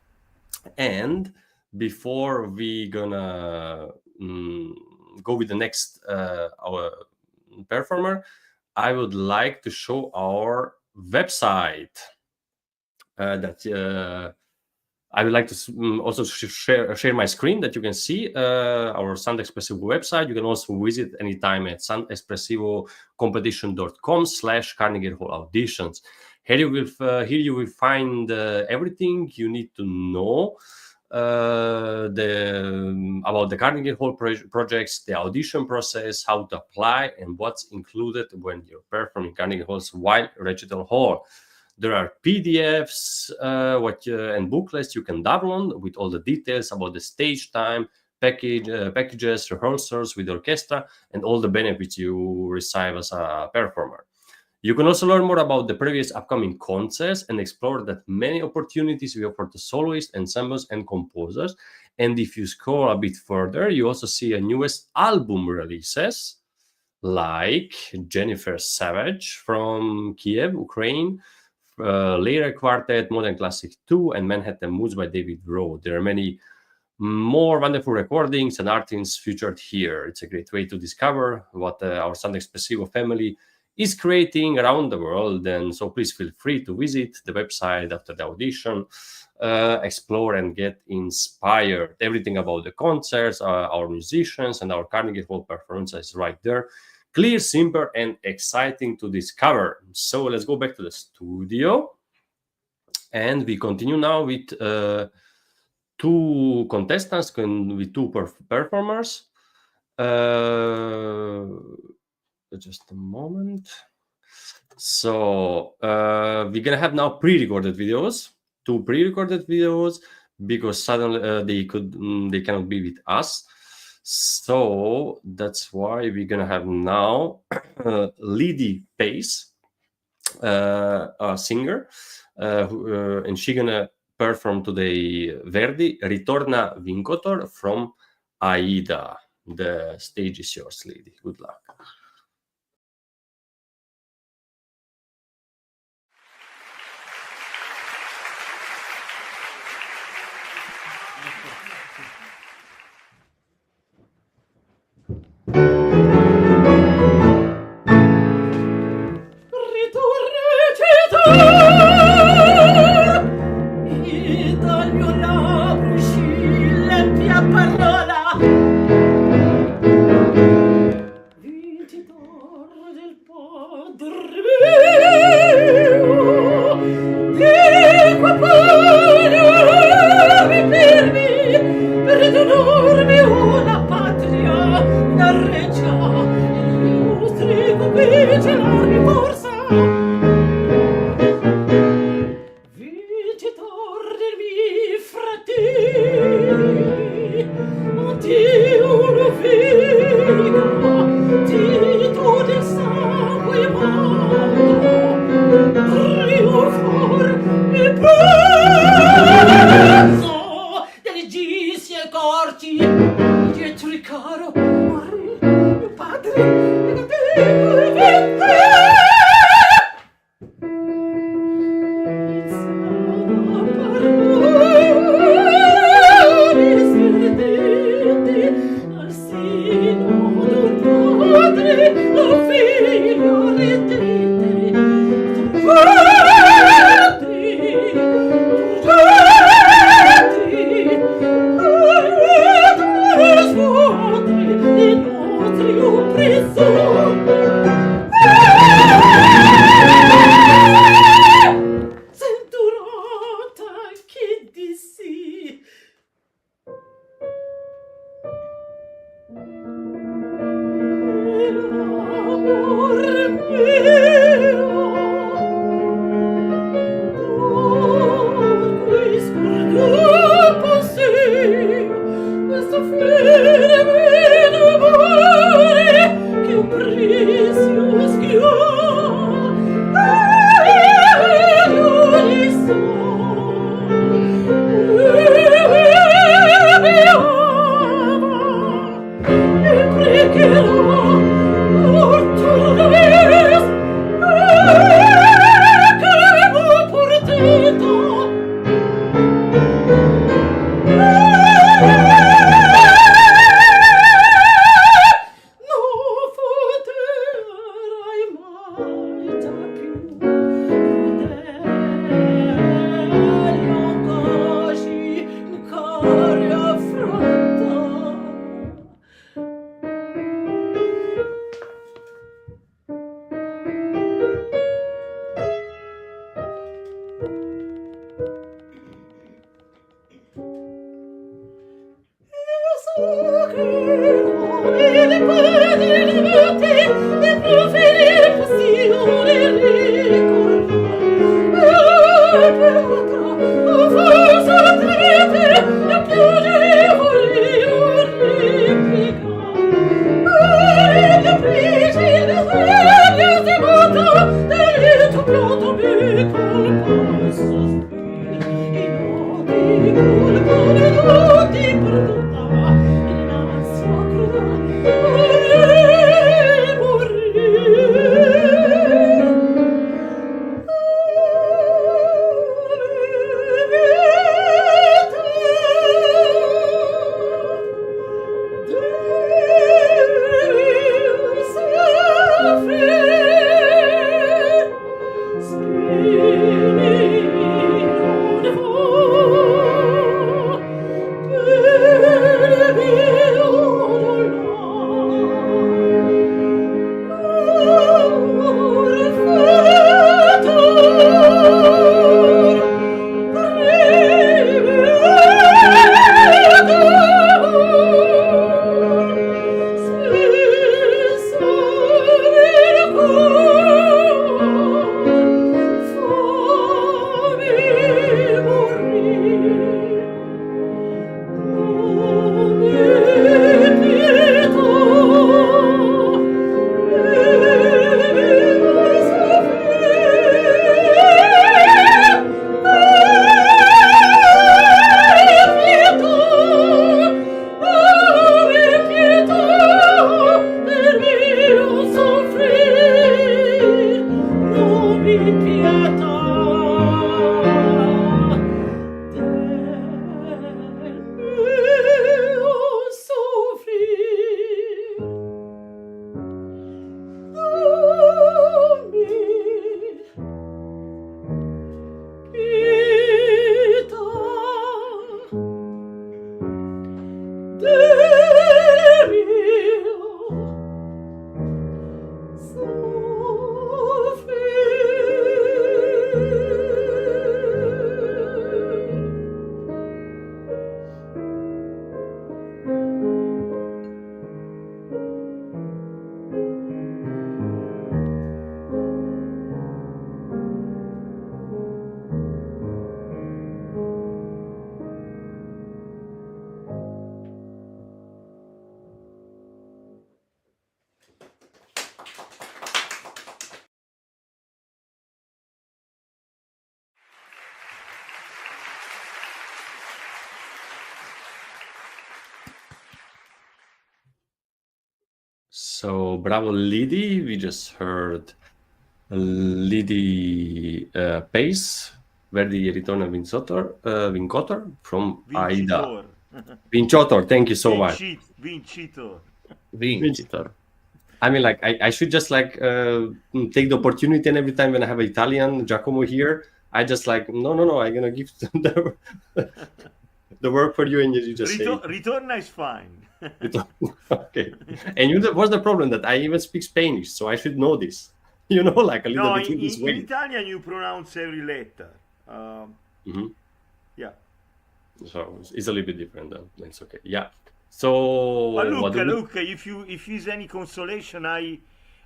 [SPEAKER 1] and before we gonna go with the next our performer, I would like to show our website that I would like to also share my screen that you can see our Sound Espressivo website. You can also visit anytime at soundespressivocompetition.com/Carnegie Hall Auditions. Here you will find everything you need to know about the Carnegie Hall projects, the audition process, how to apply, and what's included when you're performing Carnegie Hall's Weill Recital Hall. There are PDFs and booklets you can download with all the details about the stage time, packages, rehearsals with the orchestra, and all the benefits you receive as a performer. You can also learn more about the previous upcoming concerts and explore that many opportunities we offer to soloists, ensembles, and composers. And if you scroll a bit further, you also see a newest album releases, like Jennifer Savage from Kiev, Ukraine, Lyra Quartet, Modern Classic 2, and Manhattan Moods by David Rowe. There are many more wonderful recordings and artists featured here. It's a great way to discover what our Sound Espressivo family is creating around the world. And so please feel free to visit the website after the audition, explore and get inspired. Everything about the concerts, our musicians, and our Carnegie Hall performances is right there. Clear, simple, and exciting to discover. So let's go back to the studio. And we continue now with two contestants, with two performers. Just a moment. So we're going to have now pre-recorded videos, two pre-recorded videos, because suddenly they cannot be with us. So that's why we're gonna have now Lady Pace, a singer, and she's gonna perform today Verdi Ritorna Vincitor from Aida. The stage is yours, lady. Good luck.
[SPEAKER 8] Al sino d'un
[SPEAKER 1] So, bravo Lidi. We just heard Lidi Pace, Verdi Ritorno Vincitor from Aida. Vincitor, thank you so much.
[SPEAKER 4] Vincitor.
[SPEAKER 3] Vincitor.
[SPEAKER 1] I mean, like, I should just like take the opportunity, and every time when I have an Italian Giacomo here, I just like, no, I'm gonna give the work for you, and you just say
[SPEAKER 4] Ritorna is fine.
[SPEAKER 1] okay. And what's the problem that I even speak Spanish, so I should know this, like a little bit in this way.
[SPEAKER 4] In Italian you pronounce every letter. Yeah.
[SPEAKER 1] So it's a little bit different then. It's okay. Yeah. So
[SPEAKER 4] look, if it's any consolation, I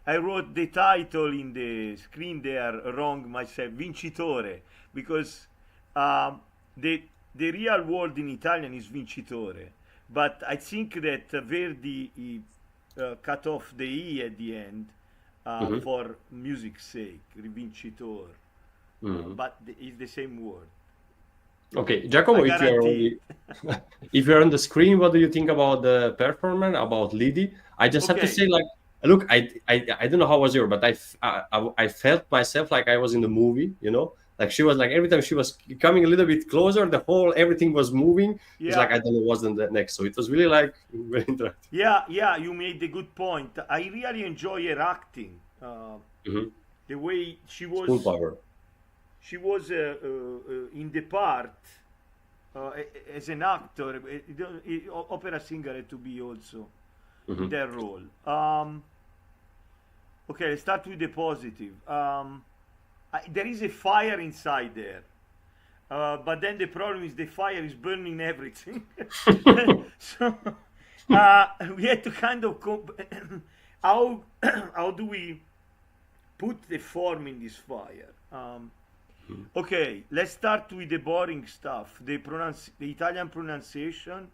[SPEAKER 4] wrote the title in the screen there wrong myself, Vincitore, because the real word in Italian is vincitore, but I think that Verdi cut off the E at the end for music's sake, vincitore, but it's the same word.
[SPEAKER 1] Okay, Giacomo, if you're on the screen, what do you think about the performance, about Lydie? I just have to say, like, look, I don't know how was yours, but I felt myself like I was in the movie, like she was like, every time she was coming a little bit closer, everything was moving. Yeah. It's like, I don't know what's the next. So it was really like very interactive.
[SPEAKER 4] Yeah, you made a good point. I really enjoy her acting. The way she was.
[SPEAKER 1] Full power.
[SPEAKER 4] She was in the part as an actor, opera singer had to be also in that role. Okay, let's start with the positive. There is a fire inside there, but then the problem is the fire is burning everything. So we had to kind of how do we put the form in this fire? Okay, let's start with the boring stuff. The Italian pronunciation.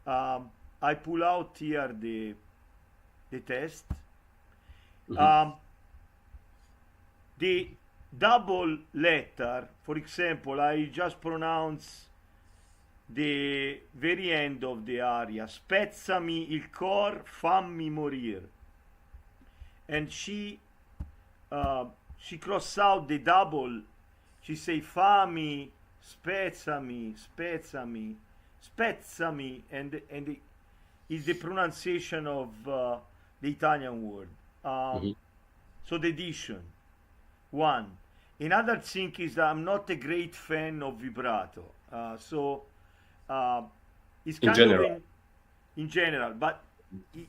[SPEAKER 4] I pull out here the test. The double letter, for example, I just pronounce the very end of the aria, spezzami il cor, fammi morir, and she cross out the double. She say fammi, spezzami, and is the pronunciation of the Italian word. So the addition, one. Another thing is that I'm not a great fan of vibrato. It's kind of in general, but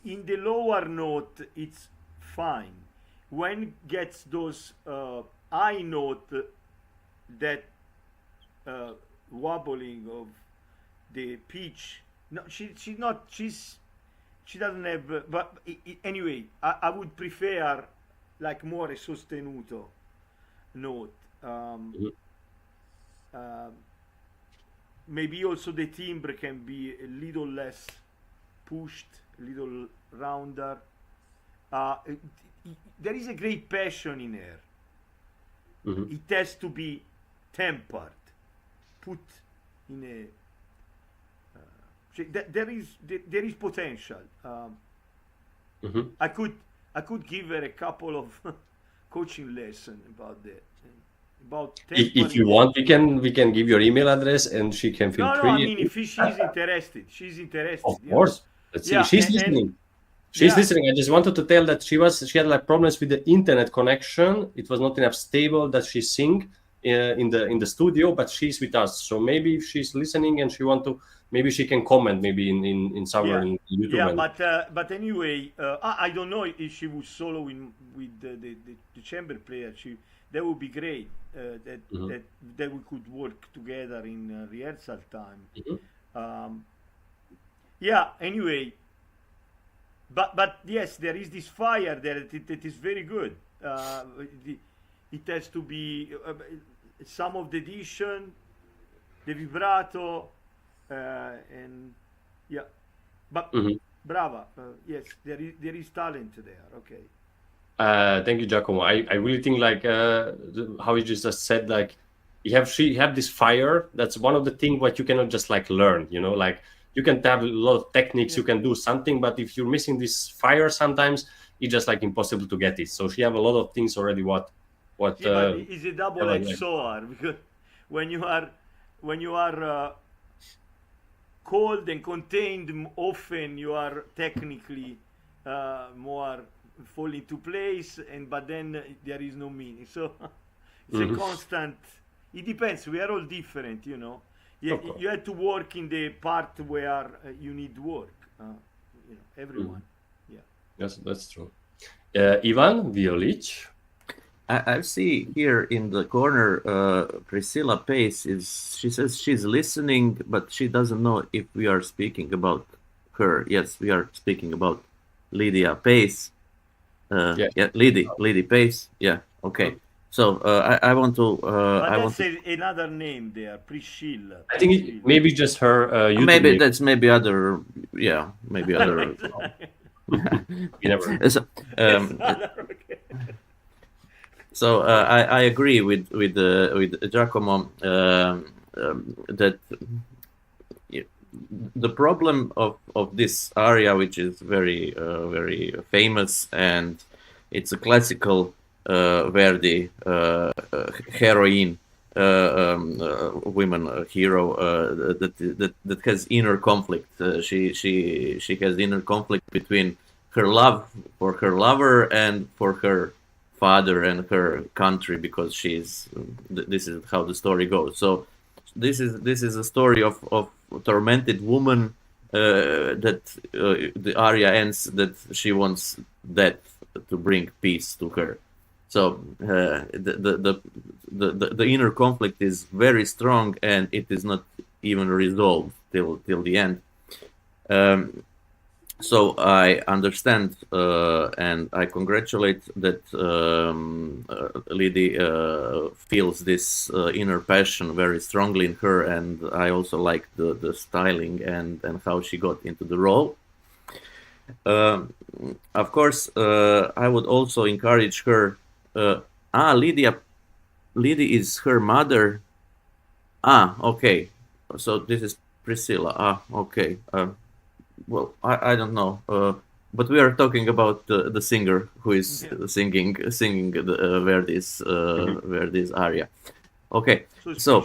[SPEAKER 4] in the lower note, it's fine. When gets those high note, that wobbling of the pitch, no, she doesn't have, but anyway, I would prefer like more a sostenuto note. Maybe also the timbre can be a little less pushed, a little rounder. There is a great passion in her. It has to be tempered, put in a. There is potential. I could give her a couple of coaching lessons about that. About
[SPEAKER 1] if you want, we can give your email address and she can feel free.
[SPEAKER 4] No, I mean, if she's interested,
[SPEAKER 1] Of course, let's see. She's listening. She's listening. I just wanted to tell that she had like problems with the internet connection. It was not enough stable that she sing in the studio, but she's with us. So maybe if she's listening and she want to, maybe she can comment maybe in somewhere in YouTube.
[SPEAKER 4] Yeah, but anyway, I don't know if she would solo with the chamber player. That would be great. That we could work together in rehearsal time. Anyway, but yes, there is this fire there that is very good. It has to be some of the addition, the vibrato, and but brava. Yes, there is talent there. Okay.
[SPEAKER 1] Thank you, Giacomo. I really think like how you just said, like she have this fire. That's one of the things what you cannot just like learn. Like you can have a lot of techniques, you can do something, but if you're missing this fire, sometimes it's just like impossible to get it. So she have a lot of things already. But
[SPEAKER 4] it's a double-edged sword, because when you are cold and contained, often you are technically more fall into place, but then there is no meaning. So it's a constant. It depends. We are all different, you know. You have to work in the part where you need work. Everyone. Yeah.
[SPEAKER 1] Yes, that's true. Ivan Violic.
[SPEAKER 3] I see here in the corner, Priscilla Pace she says she's listening, but she doesn't know if we are speaking about her. Yes, we are speaking about Lydia Pace. Yeah, Lady Pace. Yeah, okay. So I want to.
[SPEAKER 4] But that's another name there, Priscilla.
[SPEAKER 1] I think maybe just her. YouTube
[SPEAKER 3] maybe
[SPEAKER 1] name.
[SPEAKER 3] That's maybe other. Yeah, maybe other.
[SPEAKER 1] You never.
[SPEAKER 3] So I agree with Giacomo that the problem of this aria, which is very very famous, and it's a classical Verdi heroine, women hero that has inner conflict. She has inner conflict between her love for her lover and for her father and her country, because she's this is how the story goes. So this is a story of tormented woman that the aria ends that she wants death to bring peace to her. So the inner conflict is very strong, and it is not even resolved till the end. So I understand and I congratulate that Lydie feels this inner passion very strongly in her, and I also like the styling and how she got into the role. Of course, I would also encourage her. Lydie is her mother. Okay. So this is Priscilla. Okay. Well, I don't know, but we are talking about the singer who is singing the Verdi's aria. Okay, so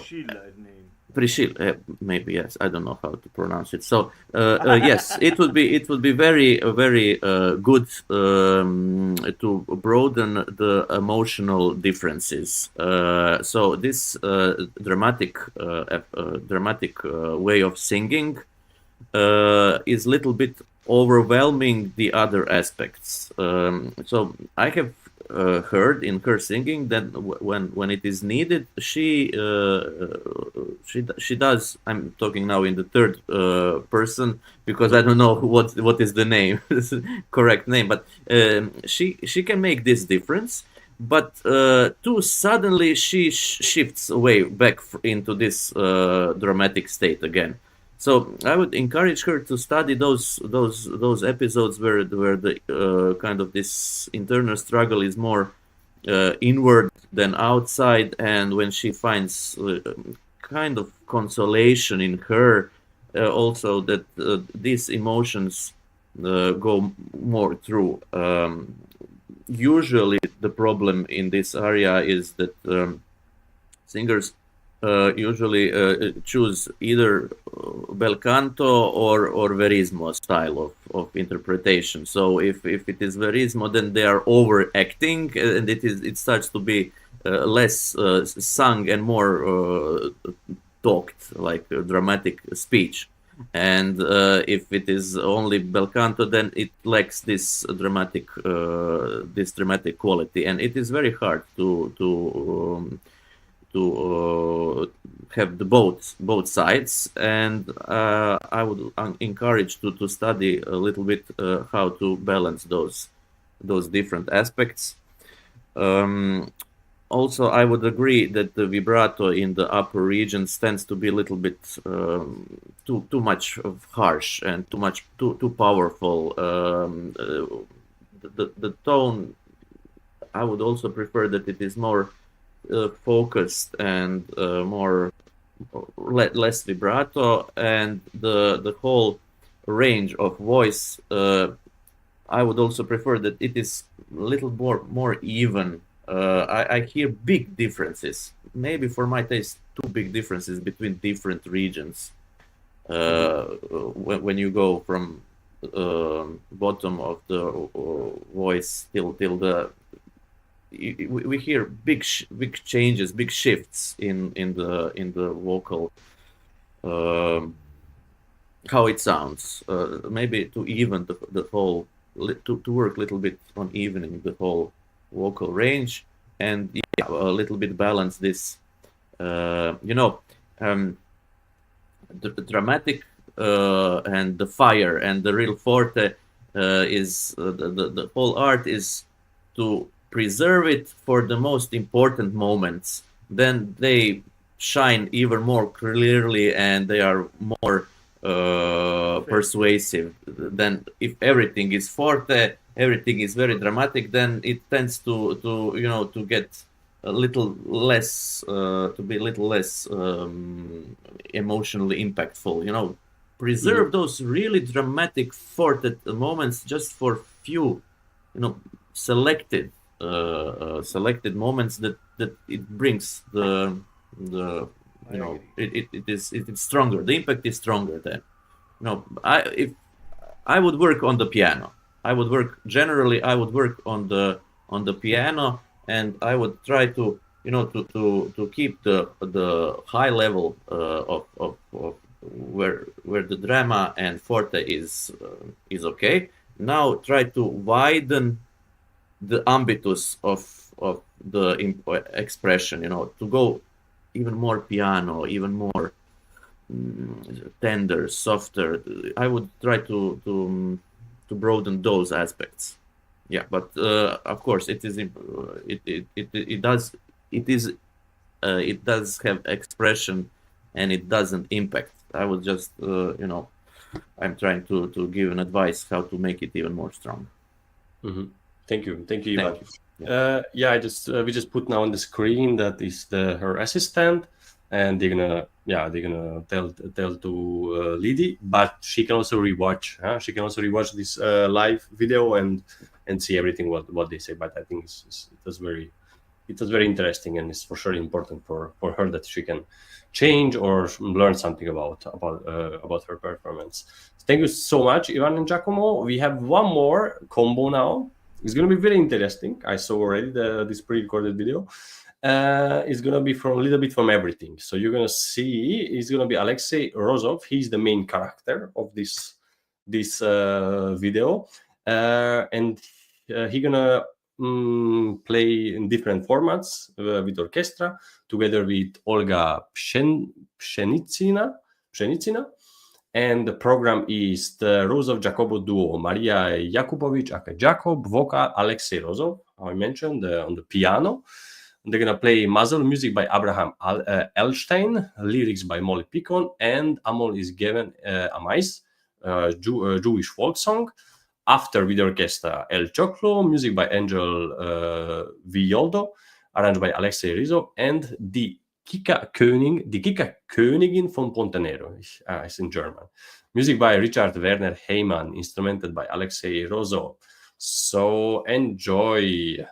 [SPEAKER 3] Priscilla, maybe, yes, I don't know how to pronounce it. So yes, it would be very good to broaden the emotional differences. So this dramatic way of singing is a little bit overwhelming the other aspects. So I have heard in her singing that when it is needed, she does. I'm talking now in the third person because I don't know what is the name, correct name, but she can make this difference. But too suddenly she shifts away back into this dramatic state again. So I would encourage her to study those episodes where the kind of this internal struggle is more inward than outside, and when she finds kind of consolation in her, also that these emotions go more through. Usually, the problem in this area is that singers usually choose either bel canto or verismo style of interpretation. So if it is verismo, then they are overacting, and it starts to be less sung and more talked, like dramatic speech. And if it is only bel canto, then it lacks this dramatic quality, and it is very hard to have the both sides, and I would encourage to study a little bit how to balance those different aspects. Also, I would agree that the vibrato in the upper regions tends to be a little bit too much of harsh and too powerful. The tone, I would also prefer that it is more focused and less vibrato, and the whole range of voice. I would also prefer that it is a little more even. I hear big differences, maybe for my taste, too big differences between different regions. When you go from bottom of the voice till the. We hear big changes, big shifts in the vocal. How it sounds, maybe to even the whole, to work a little bit on evening the whole vocal range, and yeah, a little bit balance this. The dramatic and the fire and the real forte is the whole art is to preserve it for the most important moments. Then they shine even more clearly and they are more persuasive. Then if everything is forte, everything is very dramatic, then it tends to get a little less to be a little less emotionally impactful. Preserve those really dramatic forte moments just for few selected moments that it brings it's stronger. The impact is stronger then. If I would work on the piano, I would work on the piano, and I would try to keep the high level of where the drama and forte is okay. Now try to widen the ambitus of the expression, to go even more piano, even more tender, softer. I would try to broaden those aspects. Yeah, but of course it does have expression, and it doesn't impact. I would just I'm trying to give an advice how to make it even more strong.
[SPEAKER 1] Mm-hmm. Thank you, Ivan.
[SPEAKER 3] Yeah.
[SPEAKER 1] We just put now on the screen that is her assistant, and they're gonna tell to Lydie, but she can also rewatch. She can also rewatch this live video and see everything what they say. But I think it was very interesting, and it's for sure important for her that she can change or learn something about her performance. Thank you so much, Ivan and Giacomo. We have one more combo now. It's going to be very interesting. I saw already this pre-recorded video. It's going to be from a little bit from everything. So you're going to see it's going to be Alexei Rozov. He's the main character of this video, and he's going to play in different formats with orchestra together with Olga Pshenitsina. And the program is the Rozov-Jacobo duo, Maria Jakubovic, aka Jacob, vocal, Alexei Rozov, how I mentioned, on the piano. They're going to play Mazel music by Abraham Elstein, lyrics by Molly Picon, and Amol is given Amais, Jewish folk song. After with the orchestra, El Choclo, music by Angel Villoldo, arranged by Alexei Rizov, and Die Königin von Pontenero, it's in German. Music by Richard Werner Heymann, instrumented by Alexei Rozov. So enjoy.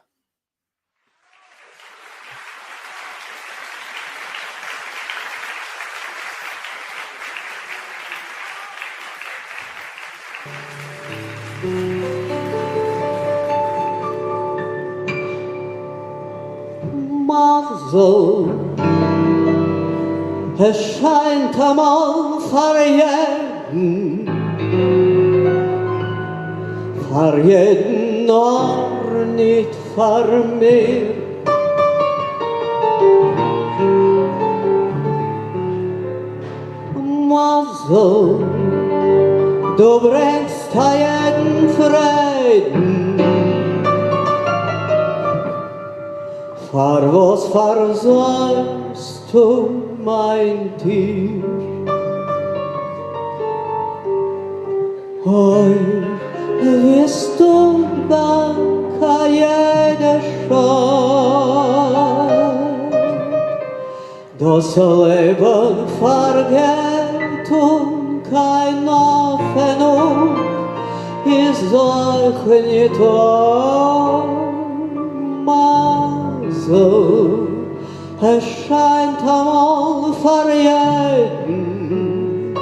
[SPEAKER 8] Mazel, es scheint einmal für jeden nur nicht für mir. Mazel, du bringst jeden Frieden. Was versäumst du, mein Tier? Heu wirst du danke jede Schuld. Das Leben vergeht und kein Hoffnung ist solch nicht wahr. So, es scheint einmal für jeden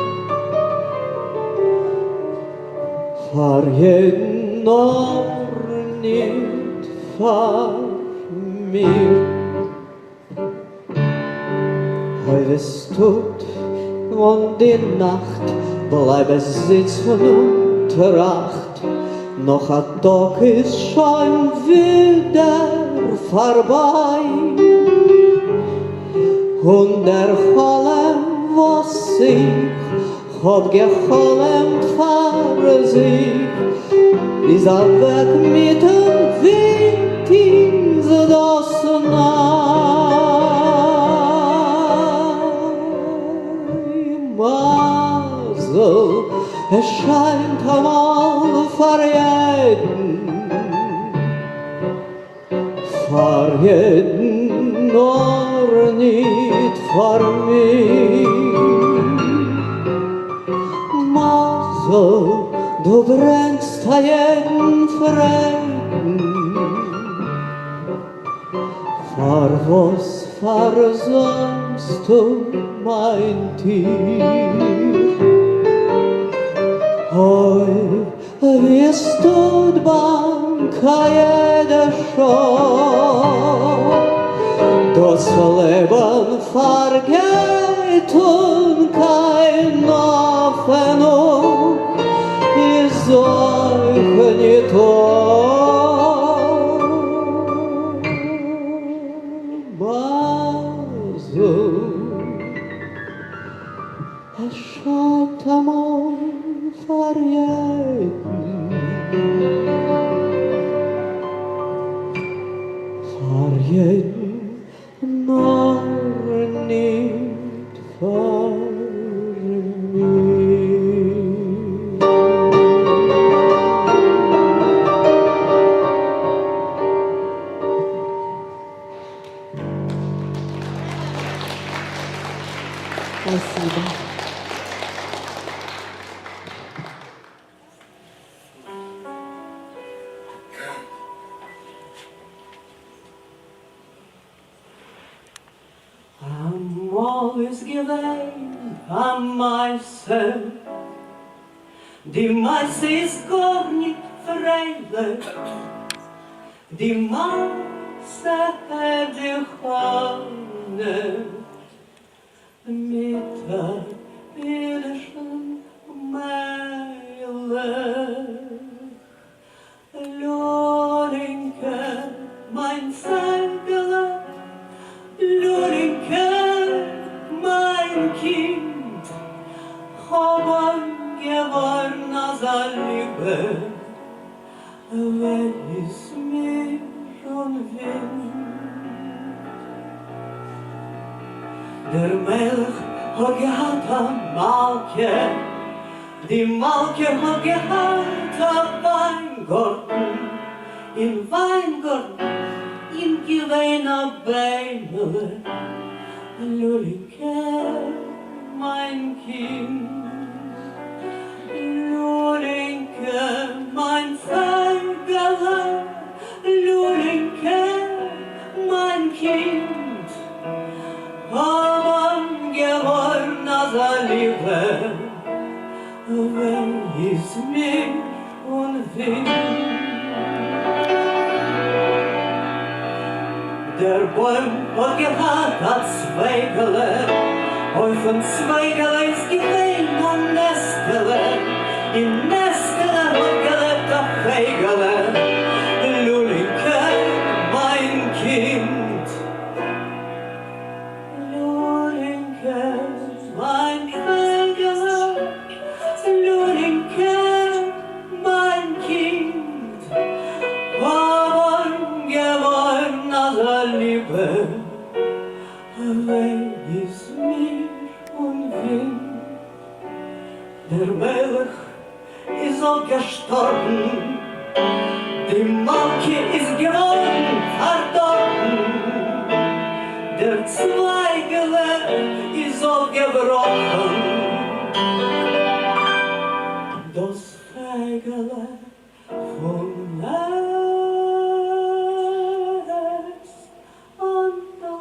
[SPEAKER 8] För jeden ordnigt för mig. Heute stut und die Nacht bleibe sitzen und tracht. Noch ein Tag ist schon wieder vorbei. Und der Holm, was ich hab geholmt für sich, ist weg mit dem Wind in das Masel, es scheint einmal für jeden, nur nicht für mich. Masel, du bringst jeden Frieden. Für was versäumst du mein Tier? Hoi, wie es tut banka jede schon, das Leben vergeht und kein Hoffnung ist euch nicht Basel, es scheint einmal für jeden, nur nicht für mich. Спасибо. I'm always giving of myself. Die Masse ist gar nicht freilich. Die Masse hat die Hanne mit der irdischen Meile. Lorinke, mein Seidele, Lorinke, mein Kind, haben geworden als Liebe, wenn es mir schon will. Der Melch hat gehabt am Malke, die Malke hat gehabt am Weingarten, im Weingarten, im Gewinner Beinele. Lorinke, mein Kind, Lorinke, mein Seidele, Lorinke, mein Kind, haben geworden als Liebe, wenn es mir und will. Der Baum hat gehabt als Zweigele, auf dem Zweigele ist gewesen und Nestele, im Nestele hat gelebt auf Feigele. Lulinke, mein Kind, Lulinke, mein Feigele, Lulinke, mein Kind, haben geworden als Liebe, wenn es mir und will. Der Melch ist auch gestorben, die Malke ist geworden, verdorben. Der Zweigele ist auch gebrochen, das Feigele von Laureates und der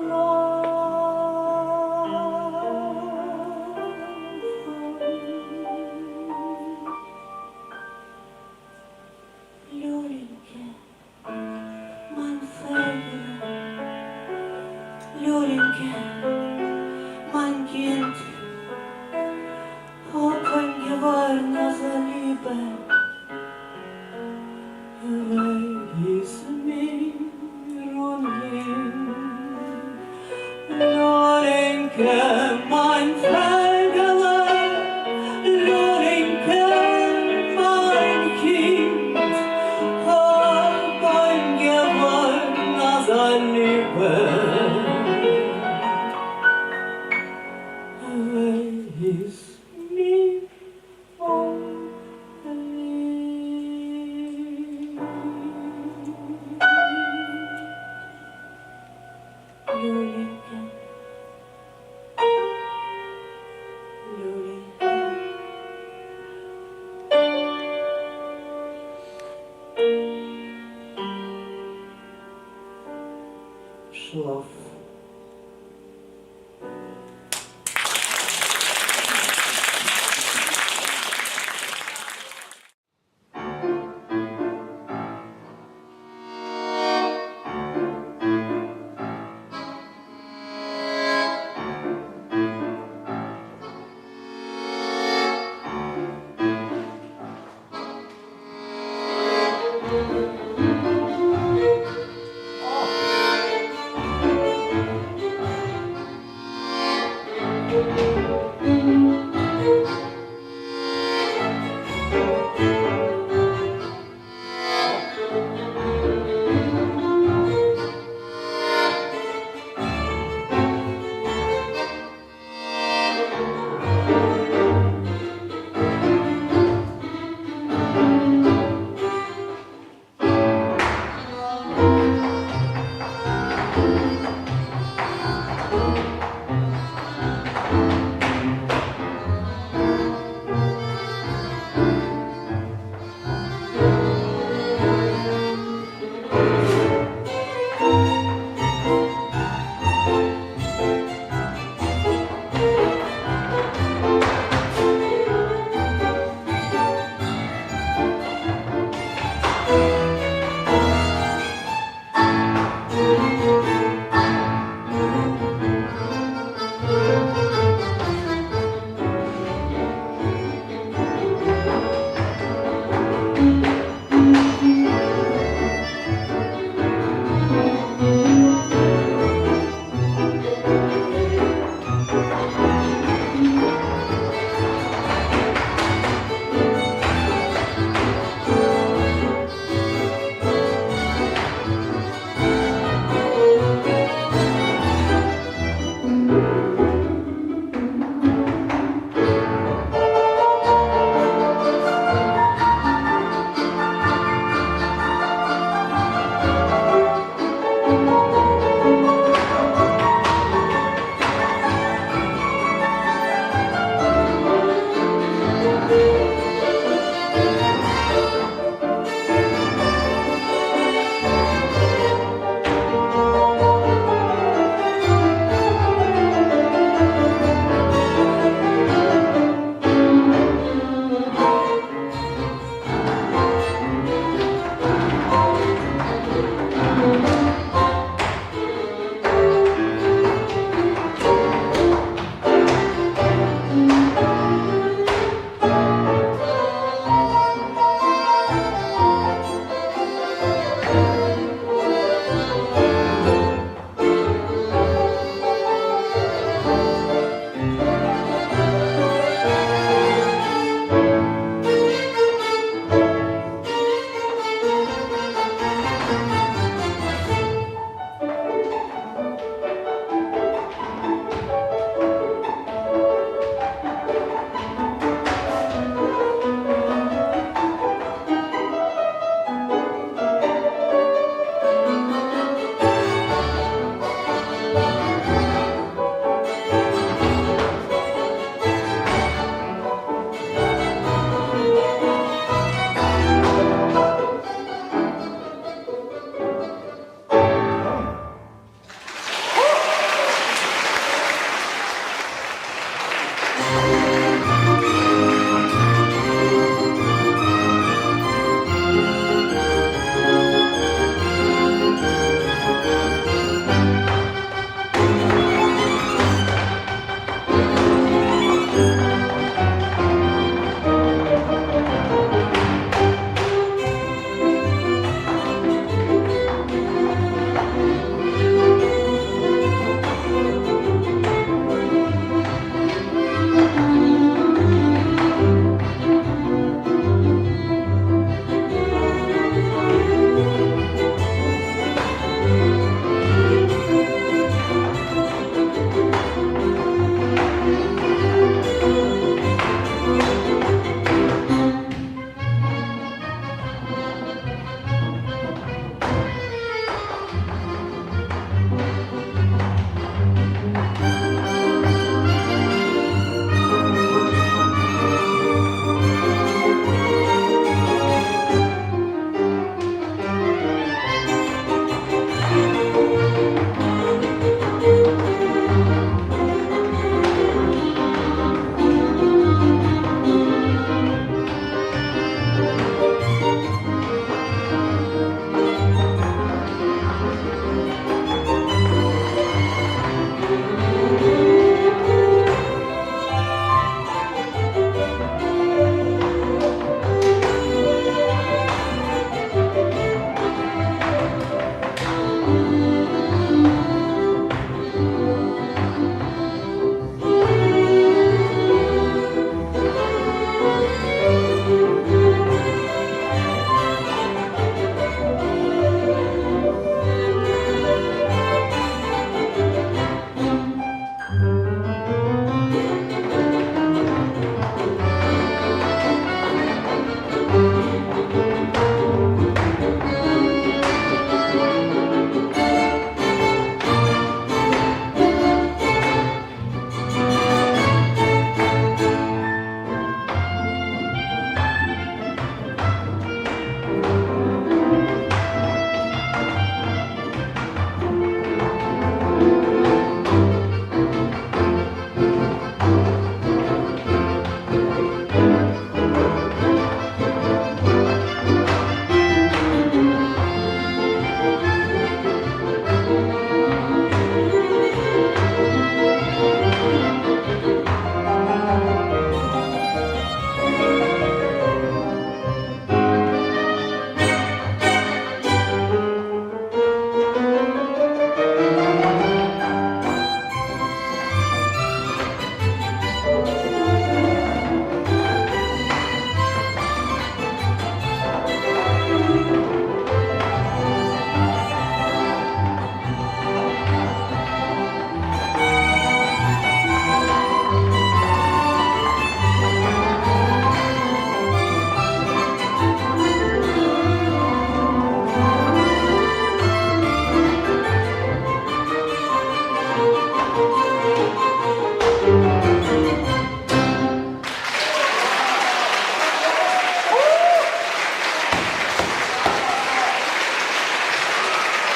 [SPEAKER 8] Schlaf.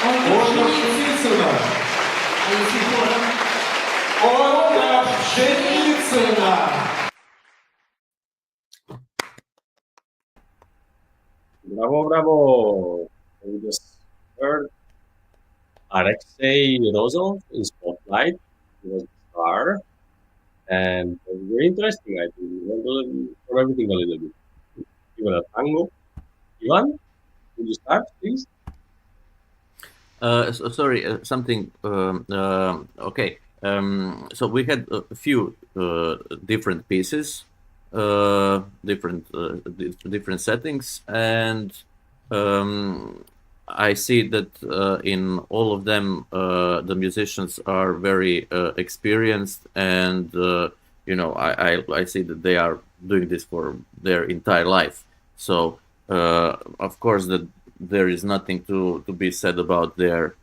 [SPEAKER 9] Ольга Пшеницына. Ольга Пшеницына.
[SPEAKER 1] Bravo, bravo! We just heard Alexei Rozov in Spotlight. He was the star. And it was very interesting, I think. We went a little, for everything a little bit. Even a tango. Ivan, would you start, please?
[SPEAKER 3] Sorry, something. Okay. So we had a few different pieces, different settings, and I see that in all of them the musicians are very experienced, and I see that they are doing this for their entire life. So of course that there is nothing to be said about their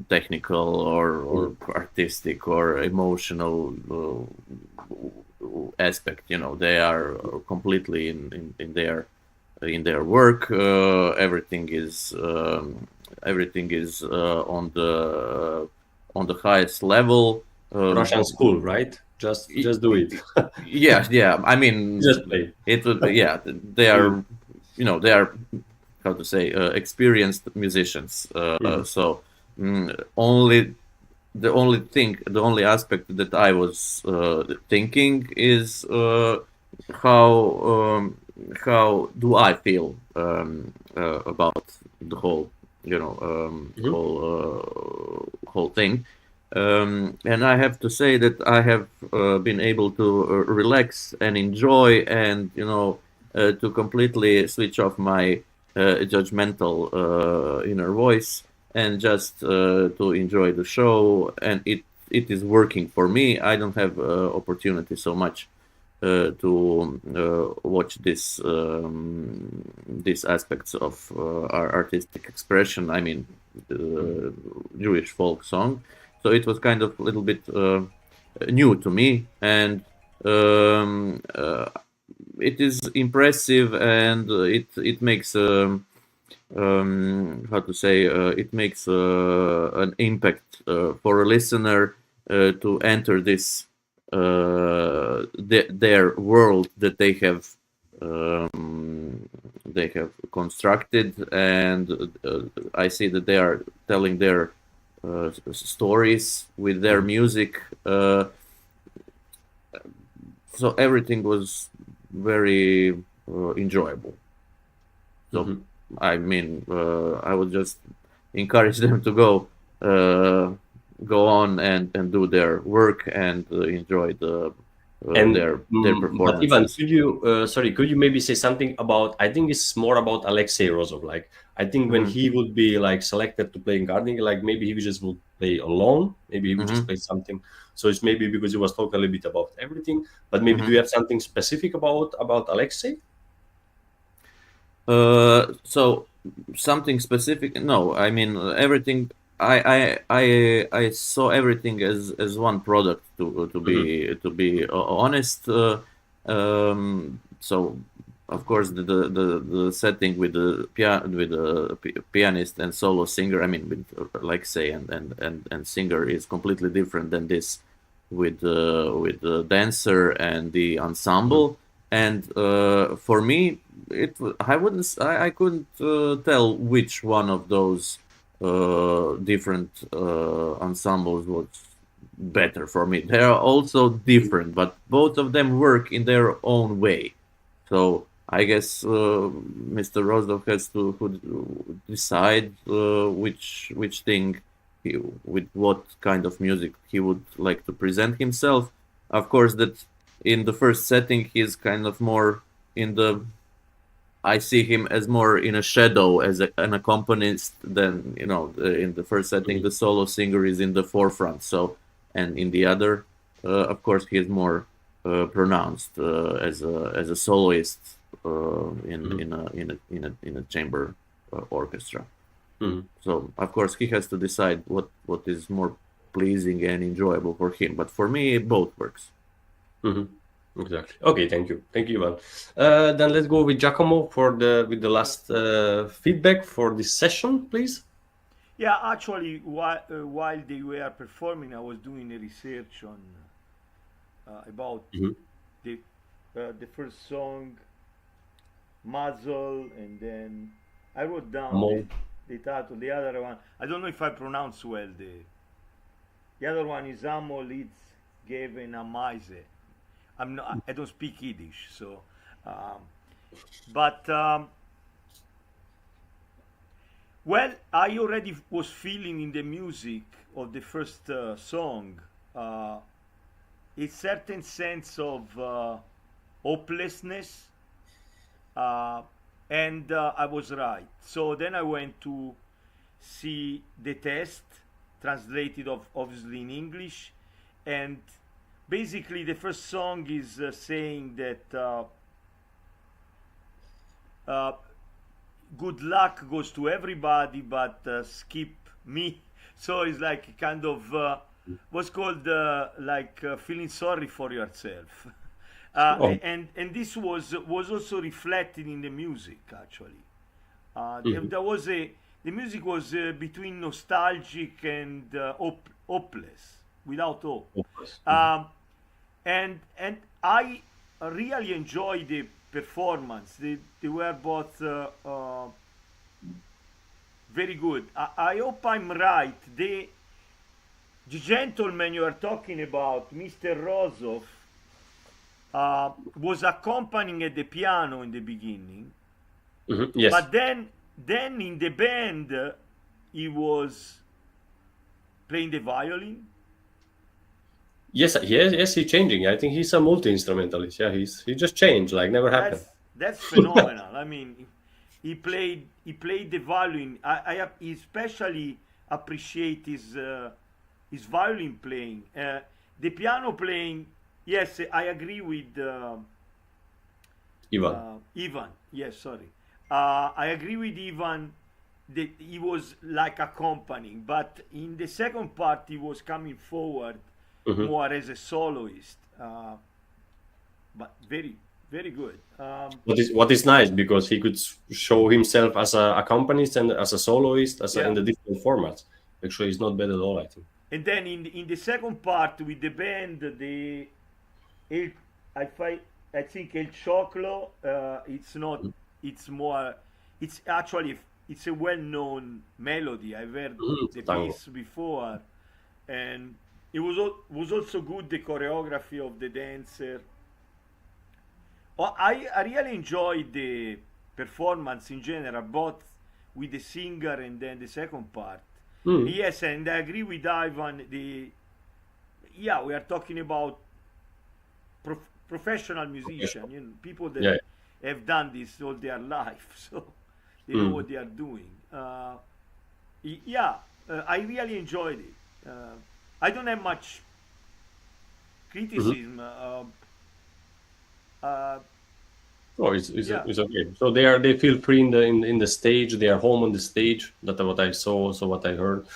[SPEAKER 3] technical or artistic or emotional aspect. They are completely in their work. Everything is on the highest level.
[SPEAKER 1] Russian school, right? Just do it.
[SPEAKER 3] yeah. I mean,
[SPEAKER 1] just play.
[SPEAKER 3] It would. Yeah, they are. They are, how to say, experienced musicians. So the only aspect that I was thinking is how do I feel about the whole whole thing. And I have to say that I have been able to relax and enjoy, and to completely switch off my judgmental inner voice, and just to enjoy the show. And it is working for me. I don't have opportunity so much to watch these aspects of our artistic expression. I mean, Jewish folk song. So it was kind of a little bit new to me, and it is impressive, and it makes how to say, it makes an impact for a listener to enter this their world that they have constructed, and I see that they are telling their stories with their music. So everything was very enjoyable. So I mean, I would just encourage them to go on and do their work and enjoy their performances.
[SPEAKER 1] But Ivan, could you maybe say something about? I think it's more about Alexei Rozov. Like, I think when he would be like selected to play in Carnegie, like maybe he just would play alone. Maybe he would just play something. So it's maybe because he was talking a little bit about everything. But maybe do you have something specific about Alexei?
[SPEAKER 3] So something specific? No, I mean everything. I saw everything as one product. To be honest. So of course the setting with the pianist and solo singer. I mean, with Alexei and singer is completely different than this with the dancer and the ensemble. And for me, I couldn't tell which one of those different ensembles was better for me. They are also different, but both of them work in their own way. So I guess Mr. Rozov has to decide which thing, with what kind of music he would like to present himself. Of course, that in the first setting he's kind of more in the. I see him as more in a shadow, as an accompanist, than in the first setting the solo singer is in the forefront. So, and in the other, of course, he is more pronounced as a soloist in a chamber orchestra. So, of course, he has to decide what is more pleasing and enjoyable for him. But for me, both works.
[SPEAKER 1] Exactly. Okay, thank you, Ivan. Then let's go with Giacomo with the last feedback for this session, please.
[SPEAKER 4] Yeah, actually, while they were performing, I was doing a research on about
[SPEAKER 1] Mhm.
[SPEAKER 4] the first song, Muzzle, and then I wrote down
[SPEAKER 1] Mo.
[SPEAKER 4] the title. The other one, I don't know if I pronounce well. The other one is Amo Litz Geben Amaise. I don't speak Yiddish, so. But well, I already was feeling in the music of the first song a certain sense of hopelessness, and I was right. So then I went to see the test, translated obviously in English, and basically the first song is saying that good luck goes to everybody, but skip me. So it's like kind of what's called feeling sorry for yourself.
[SPEAKER 1] Oh.
[SPEAKER 4] And this was also reflected in the music actually.
[SPEAKER 1] Mhm.
[SPEAKER 4] There was the music was between nostalgic and hopeless, without hope.
[SPEAKER 1] Of course. Mhm.
[SPEAKER 4] And I really enjoyed the performance. They were both very good. I hope I'm right. The gentleman you are talking about, Mr. Rozov, was accompanying at the piano in the beginning,
[SPEAKER 1] Mhm. Yes.
[SPEAKER 4] but then in the band he was playing the violin.
[SPEAKER 1] Yes, he's changing. I think he's a multi-instrumentalist. Yeah, he just changed, like never happened.
[SPEAKER 4] That's phenomenal. I mean, he played the violin. I especially appreciate his violin playing. The piano playing, yes, I agree with
[SPEAKER 1] Ivan.
[SPEAKER 4] Ivan. Yes, sorry. I agree with Ivan that he was like accompanying, but in the second part he was coming forward
[SPEAKER 1] Mhm.
[SPEAKER 4] more as a soloist. But very, very good.
[SPEAKER 1] What is nice because he could show himself as a accompanist and as a soloist, in the different formats. Actually, it's not bad at all. I think.
[SPEAKER 4] And then in the second part with the band, El, I think El Choclo, it's not, it's more, it's actually, it's a well-known melody. I've heard the
[SPEAKER 1] Tango.
[SPEAKER 4] piece before, and it was also good, the choreography of the dancer. I really enjoyed the performance in general, both with the singer and then the second part.
[SPEAKER 1] Mm.
[SPEAKER 4] Yes, and I agree with Ivan. We are talking about professional musicians, people that
[SPEAKER 1] Yeah.
[SPEAKER 4] have done this all their life, so they know what they are doing. I really enjoyed it. I don't have much criticism.
[SPEAKER 1] Oh, it's
[SPEAKER 4] Yeah.
[SPEAKER 1] it's okay. So they feel free in the stage. They are home on the stage. That's what I saw. Also, what I heard.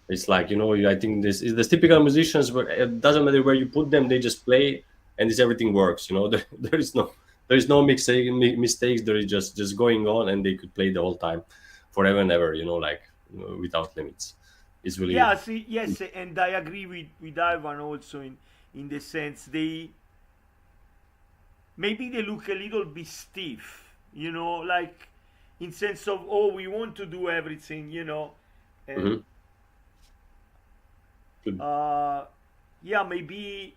[SPEAKER 1] It's like I think this is the typical musicians, but it doesn't matter where you put them. They just play, and everything works. There is no mistakes. There is just going on, and they could play the whole time, forever and ever. Without limits. It's really
[SPEAKER 4] Yeah, see, yes, and I agree with Ivan also in the sense maybe they look a little bit stiff, like in sense of, oh, we want to do everything, and
[SPEAKER 1] Good.
[SPEAKER 4] Maybe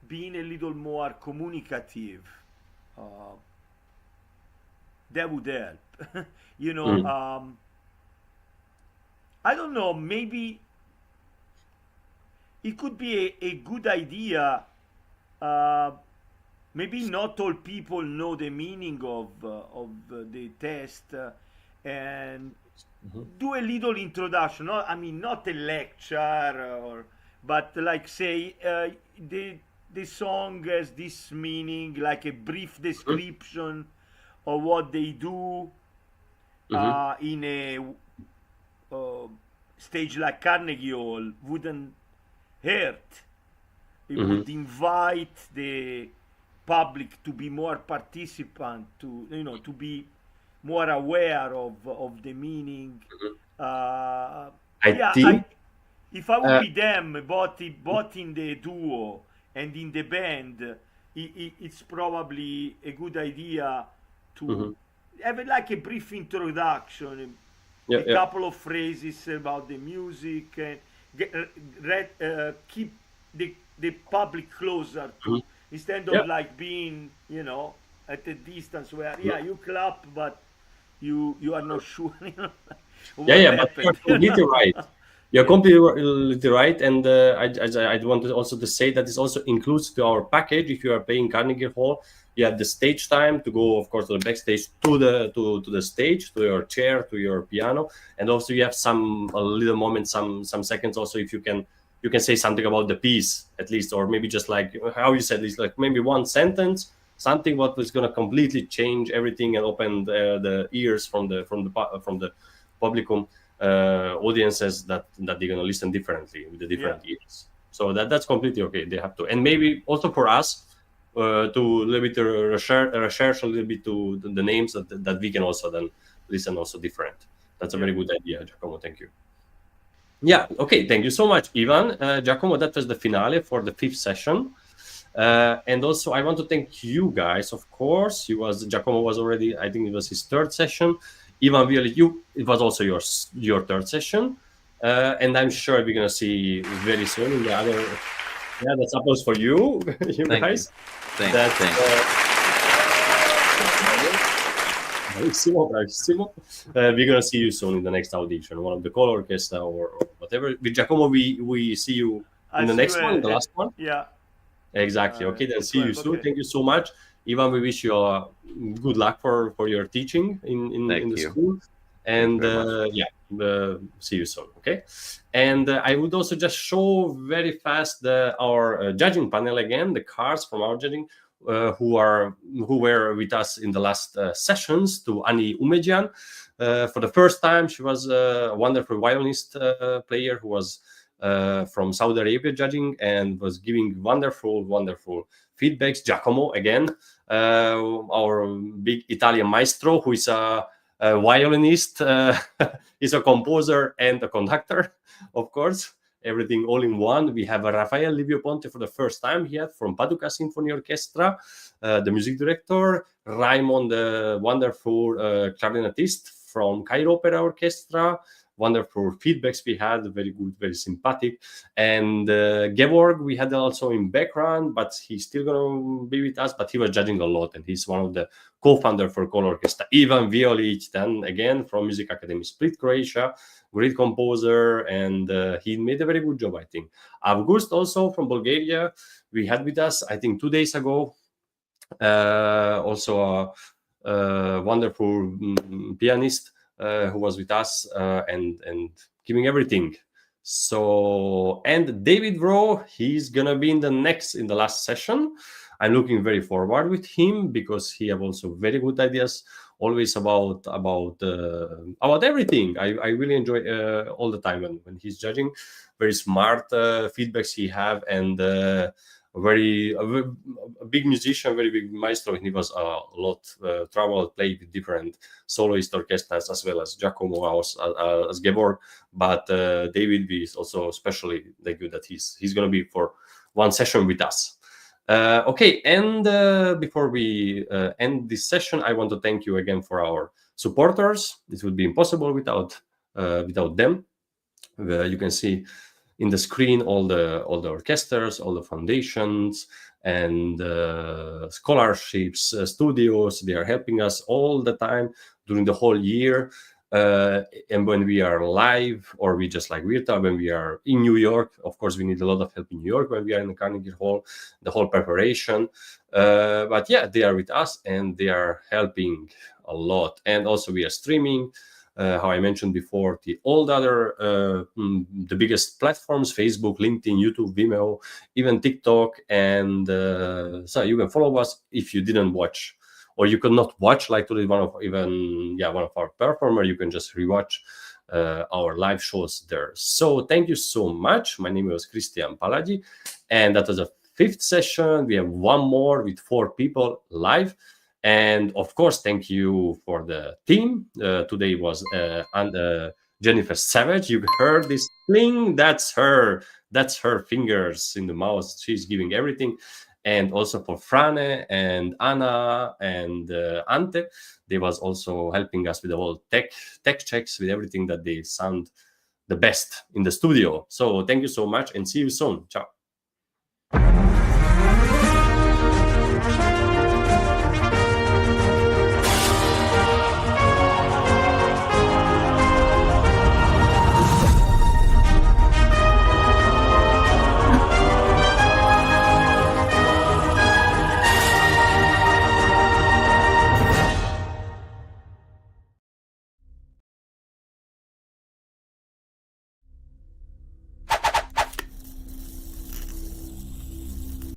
[SPEAKER 4] being a little more communicative, that would help. I don't know, maybe it could be a good idea. Maybe not all people know the meaning of the test, and do a little introduction. Not a lecture, but like say the song has this meaning, like a brief description of what they do in a stage like Carnegie Hall wouldn't hurt. It would invite the public to be more participant, to be more aware of the meaning. If I would be them, both in the duo and in the band, it's probably a good idea to have like a brief introduction, a couple of phrases about the music, and keep the public closer to, instead of like being, at a distance where you clap, but you are not sure.
[SPEAKER 1] But you're completely right. You're completely right, and I want also to say that this also includes to our package. If you are playing Carnegie Hall, you have the stage time to go, of course, to the backstage, to the stage, to your chair, to your piano, and also you have a little moment, some seconds. Also, if you can say something about the piece at least, or maybe just like how you said, at least like maybe one sentence, something what was going to completely change everything and open the ears from the publicum. Audiences that they're going to listen differently with the different ears. So that's completely okay. They have to, and maybe also for us to a little bit research a little bit to the names that we can also then listen also different. That's a very good idea, Giacomo. Thank you. Yeah. Okay. Thank you so much, Ivan. Giacomo, that was the finale for the 5th session. And also I want to thank you guys. Of course, Giacomo was already, I think it was his 3rd session. Ivan, really, it was also your 3rd session, and I'm sure we're gonna see very soon in the other. Yeah, that's applause for you, guys.
[SPEAKER 3] Thanks.
[SPEAKER 1] Bravissimo. We're gonna see you soon in the next audition, one of the color orchestra or whatever. With Giacomo, we see you in the next one, the last one.
[SPEAKER 4] Yeah.
[SPEAKER 1] Exactly. Okay, then see you soon. Thank you so much. Ivan, we wish you good luck for your teaching in the school, and see you soon. Okay, and I would also just show very fast our judging panel again, the cards from our judging who were with us in the last sessions. To Ani Umedjan, for the first time, she was a wonderful violinist player who was from Saudi Arabia judging and was giving wonderful feedbacks. Giacomo again, our big Italian maestro, who is a violinist, is a composer and a conductor, of course, everything all in one. We have a Rafael Livio Ponte for the first time here from Paducah Symphony Orchestra, the music director. Raimond, the wonderful clarinetist from Cairo Opera Orchestra. Wonderful feedbacks we had, very good, very sympathetic. And Georg we had also in background, but he's still gonna be with us, but he was judging a lot, and he's one of the co-founder for Color Orchestra. Ivan Violic, then again from Music Academy Split, Croatia, great composer, and he made a very good job, I think. Avguste also from Bulgaria, we had with us, I think 2 days ago, also a wonderful pianist, who was with us and giving everything. So, and David Rowe, he's gonna be in the last session. I'm looking very forward with him because he have also very good ideas always about everything. I really enjoy all the time when he's judging. Very smart feedbacks he have, and a big musician, very big maestro. He was a lot traveled, played with different soloist orchestras as well as Giacomo, as Georg. But David is also especially thank you that he's going to be for one session with us. Okay, and before we end this session, I want to thank you again for our supporters. This would be impossible without them. You can see in the screen all the orchestras, all the foundations, and scholarships, studios. They are helping us all the time during the whole year. And when we are live, or we just like virtual, when we are in New York, of course, we need a lot of help in New York when we are in the Carnegie Hall, the whole preparation. But yeah, they are with us and they are helping a lot. And also we are streaming. How I mentioned before, all the other the biggest platforms: Facebook, LinkedIn, YouTube, Vimeo, even TikTok, and so you can follow us if you didn't watch, or you could not watch like today one of our performers. You can just rewatch our live shows there. So thank you so much. My name was Krisztian Palagyi, and that was a 5th session. We have one more with 4 people live. And of course, thank you for the team. Today was Jennifer Savage, you heard this thing? That's her fingers in the mouse. She's giving everything. And also for Frane and Anna and Ante, they was also helping us with the whole tech checks, with everything that they sound the best in the studio. So thank you so much and see you soon. Ciao.